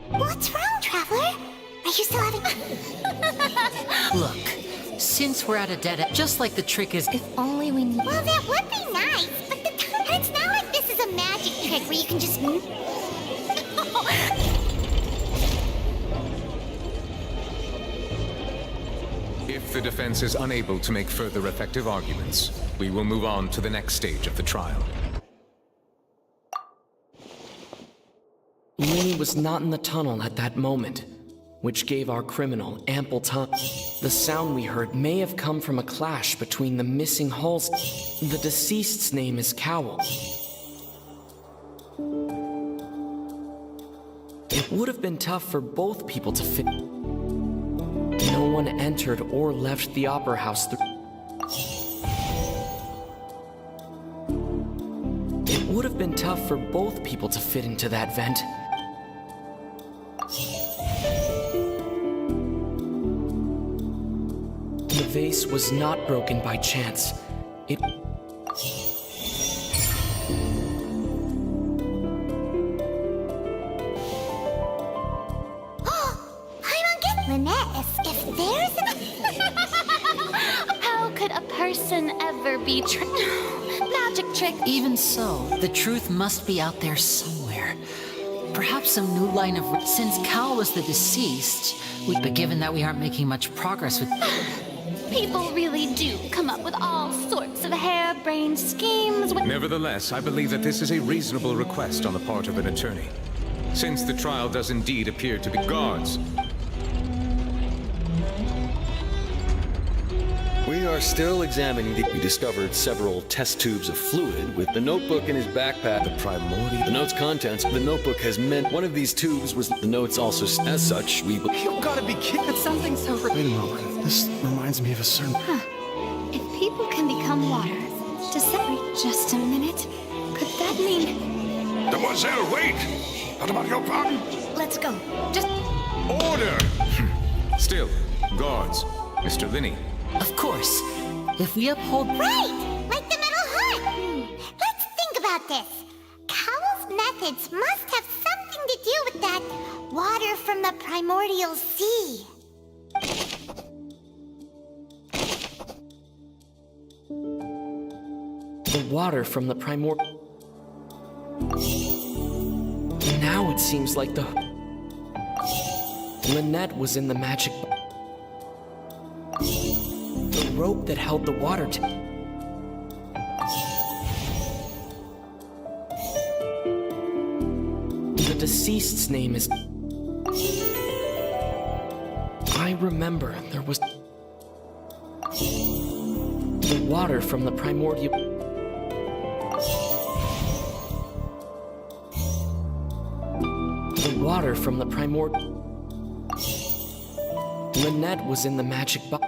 Speaker 2: What's wrong, Traveler? Are you still having...
Speaker 7: Look, since we're at a dead end, just like the trick is...
Speaker 6: If only we knew.
Speaker 2: Well, that would be nice, but it's not like this is a magic trick where you can just...
Speaker 17: If the defense is unable to make further effective arguments, we will move on to the next stage of the trial.
Speaker 19: Linny was not in the tunnel at that moment, which gave our criminal ample time. The sound we heard may have come from a clash between the missing hulls. The deceased's name is Cowl. It would have been tough for both people to fit. No one entered or left the opera house through. It would have been tough for both people to fit into that vent. The vase was not broken by chance. It...
Speaker 2: Lynette, if there's a...
Speaker 1: How could a person ever be magic trick?
Speaker 7: Even so, the truth must be out there somewhere. Perhaps some new line of... Since Cal was the deceased, but given that we aren't making much progress with...
Speaker 1: People really do come up with all sorts of harebrained schemes with...
Speaker 17: Nevertheless, I believe that this is a reasonable request on the part of an attorney. Since the trial does indeed appear to be... Guards!
Speaker 18: We are still examining We discovered several test tubes of fluid with the notebook in his backpack. The primordial... The note's contents. The notebook has meant one of these tubes was... The note's also... As such, we...
Speaker 21: You gotta be kidding. It's something so... Wait a moment. This reminds me of a certain...
Speaker 5: If people can become water, does that... Just a minute. Could that mean...
Speaker 3: Demoiselle, wait! What about your pardon?
Speaker 5: Let's go. Just...
Speaker 17: Order! Still, guards. Mr. Linney.
Speaker 7: Of course. If we uphold...
Speaker 2: Right! Like the metal heart! Let's think about this. Cowell's methods must have something to do with that water from the primordial sea.
Speaker 19: The water from the primordial... Now it seems like the... Lynette was in the magic... The rope that held the water to... The deceased's name is... I remember there was... The water from the primordial... The water from the primordial... Lynette was in the magic box.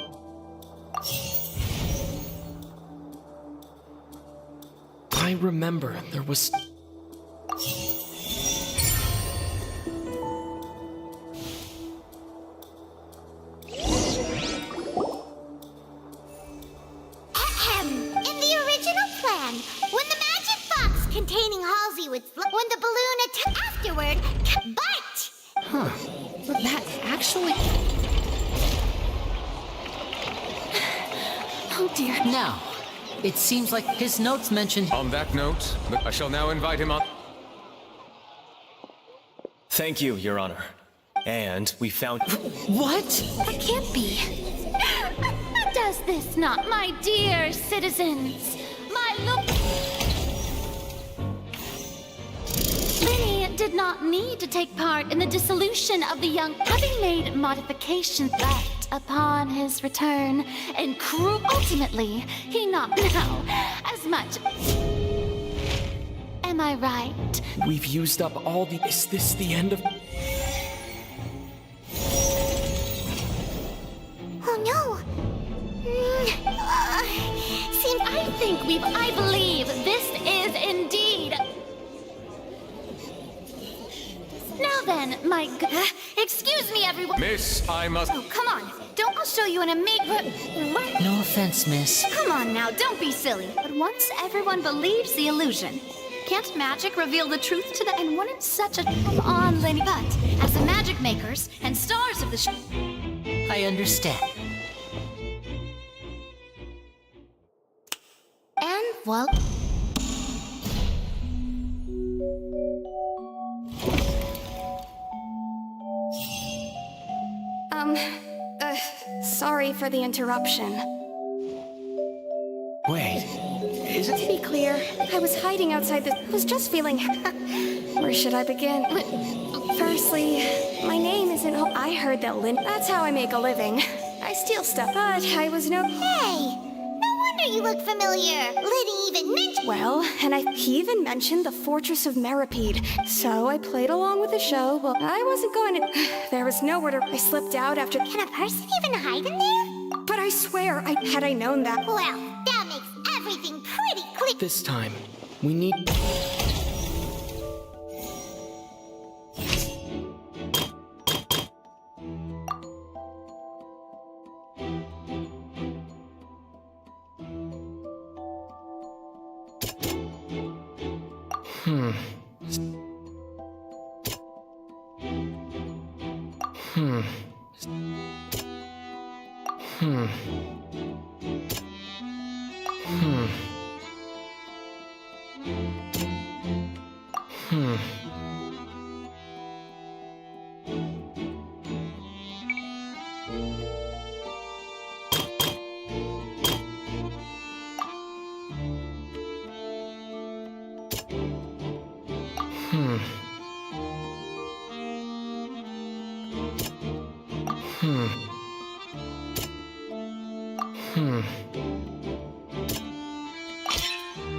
Speaker 19: I remember there was...
Speaker 2: In the original plan, when the magic box containing Halsey would... When the balloon afterward... But...
Speaker 6: That actually...
Speaker 7: dear. Now, it seems like his notes mentioned...
Speaker 17: On that note, I shall now invite him on...
Speaker 8: Thank you, Your Honor. And we found...
Speaker 1: What? That can't be. Does this not, my dear citizens? My look... Linny did not need to take part in the dissolution of the young, having made modifications left upon his return, and ultimately, he not now as much... Am I right?
Speaker 19: We've used up all the... Is this the end of...
Speaker 2: Oh no!
Speaker 1: I believe this is indeed... Now then, my excuse me, everyone.
Speaker 17: Miss, I must...
Speaker 1: Oh, come on. I'll show you an amazing... What?
Speaker 7: No offense, miss.
Speaker 13: Come on now, don't be silly. But once everyone believes the illusion, can't magic reveal the truth to them? And wouldn't such a... Come on, Linny. But as the magic makers and stars of the show...
Speaker 7: I understand.
Speaker 13: And, well... Sorry for the interruption.
Speaker 8: Wait, is it...
Speaker 13: To be clear, I was hiding outside the... was just feeling... Where should I begin? Firstly, my name isn't... I heard that Lynn... That's how I make a living. I steal stuff, but I was no...
Speaker 2: Hey! No wonder you look familiar. Liddy even mentioned...
Speaker 13: Well, and he even mentioned the Fortress of Meripede. So I played along with the show. Well, I wasn't going to... There was nowhere to... I slipped out after...
Speaker 2: Can a person even hide in there?
Speaker 13: But I swear, had I known that...
Speaker 2: Well, that makes everything pretty clear.
Speaker 19: This time, we need...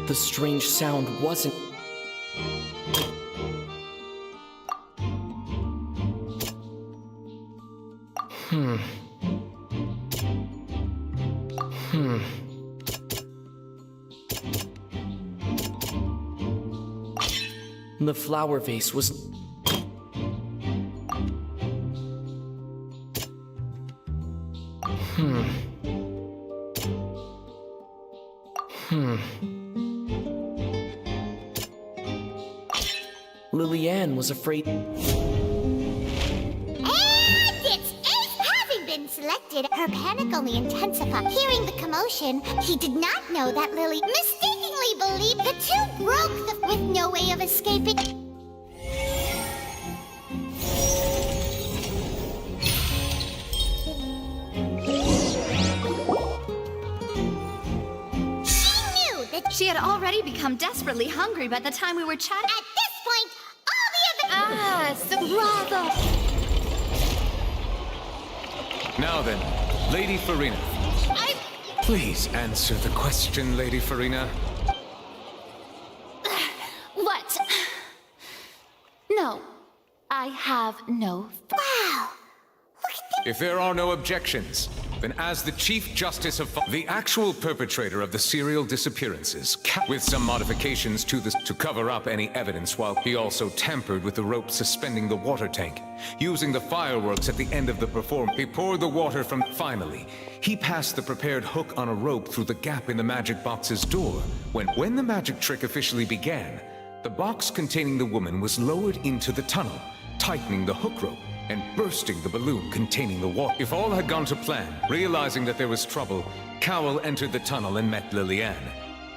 Speaker 19: The strange sound wasn't... The flower vase was... Lillian was afraid...
Speaker 2: And it's Ace! Having been selected, her panic only intensified. Hearing the commotion, he did not know that Lily mistakenly believed the two broke with no way of escaping.
Speaker 4: She had already become desperately hungry by the time we were chatting.
Speaker 2: At this point, all the other...
Speaker 4: So bravo!
Speaker 17: Now then, Lady Farina. Please answer the question, Lady Farina.
Speaker 1: What? No, I have no...
Speaker 2: Wow!
Speaker 17: If there are no objections, then as the Chief Justice of the actual perpetrator of the serial disappearances, with some modifications to this to cover up any evidence, while he also tampered with the rope suspending the water tank. Using the fireworks at the end of the performance, he poured the water from... Finally, he passed the prepared hook on a rope through the gap in the magic box's door. When the magic trick officially began, the box containing the woman was lowered into the tunnel, tightening the hook rope, and bursting the balloon containing the water. If all had gone to plan, realizing that there was trouble, Cowell entered the tunnel and met Liliane,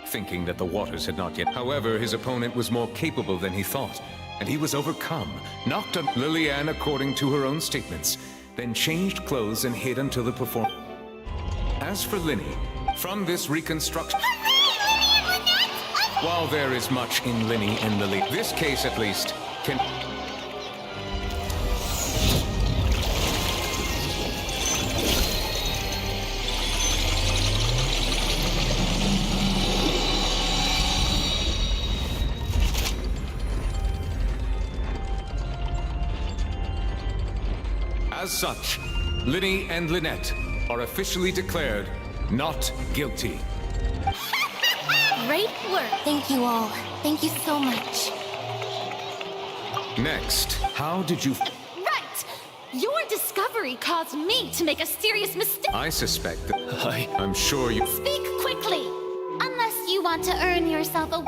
Speaker 17: thinking that the waters had not yet. However, his opponent was more capable than he thought, and he was overcome, knocked on Liliane according to her own statements, then changed clothes and hid until the performance. As for Linny, from this reconstruction... While there is much in Linny and Lily, this case at least can... As such, Linny and Lynette are officially declared not guilty.
Speaker 6: Great work. Thank you all. Thank you so much.
Speaker 17: Next, how did you...
Speaker 1: Right! Your discovery caused me to make a serious mistake.
Speaker 17: I suspect that... I'm sure you...
Speaker 1: Speak quickly! Unless you want to earn yourself a...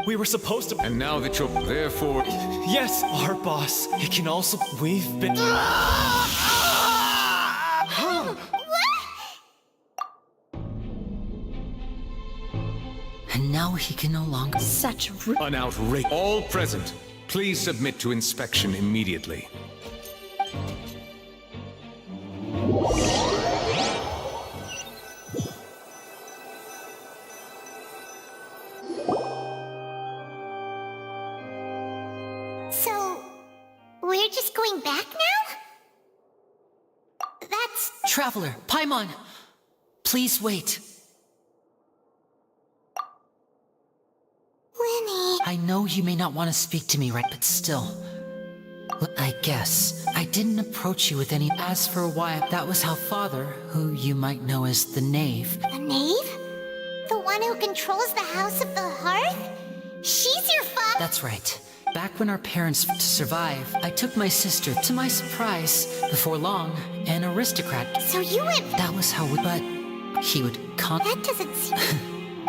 Speaker 8: We were supposed to...
Speaker 17: And now that you're... Therefore...
Speaker 8: Yes, our boss. It can also... We've been...
Speaker 7: And now he can no longer...
Speaker 1: Such
Speaker 17: An outrage. All present, please submit to inspection immediately.
Speaker 2: So, we're just going back now? That's...
Speaker 7: Traveler, Paimon! Please wait.
Speaker 2: Linny...
Speaker 7: I know you may not want to speak to me right, but still. I guess. I didn't approach you with any... As for why, that was how Father, who you might know as the Knave...
Speaker 2: The Knave? The one who controls the House of the Hearth? She's your father?
Speaker 7: That's right. Back when our parents to survive, I took my sister, to my surprise, before long, an aristocrat.
Speaker 2: So you went...
Speaker 7: That was how we... But he would
Speaker 2: That doesn't seem...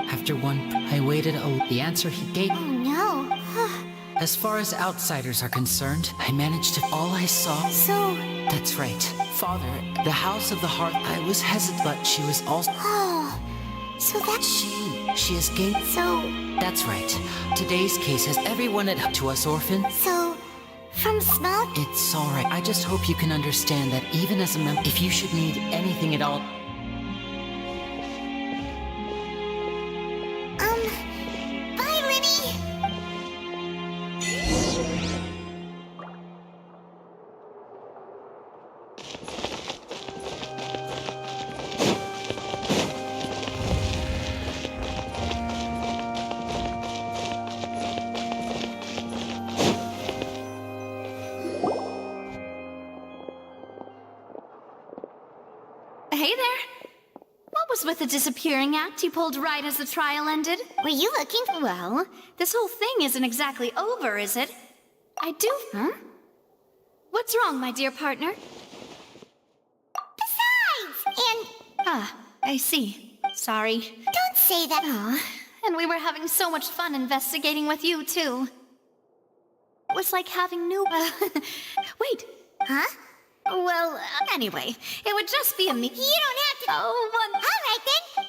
Speaker 7: After I waited the answer he gave...
Speaker 2: Oh no.
Speaker 7: As far as outsiders are concerned, I managed to... All I saw...
Speaker 2: So...
Speaker 7: That's right. Father, the House of the Hearth, I was hesitant, but she was also...
Speaker 2: Oh... So that's...
Speaker 7: She is gay...
Speaker 2: So...
Speaker 7: That's right. Today's case has everyone to us, orphan.
Speaker 2: So... From small...
Speaker 7: It's alright. I just hope you can understand that even as a member, if you should need anything at all...
Speaker 2: Bye, Linny!
Speaker 4: Hey there. What was with the disappearing act you pulled right as the trial ended?
Speaker 2: Were you looking?
Speaker 4: Well, this whole thing isn't exactly over, is it? I do... Huh? What's wrong, my dear partner?
Speaker 2: Besides! And...
Speaker 4: Ah, I see. Sorry.
Speaker 2: Don't say that.
Speaker 4: Aw, and we were having so much fun investigating with you, too. It was like having new... Wait.
Speaker 2: Huh?
Speaker 4: Well, anyway, it would just be a me...
Speaker 2: You don't have to...
Speaker 4: Oh, one...
Speaker 2: All right, then.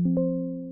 Speaker 9: you.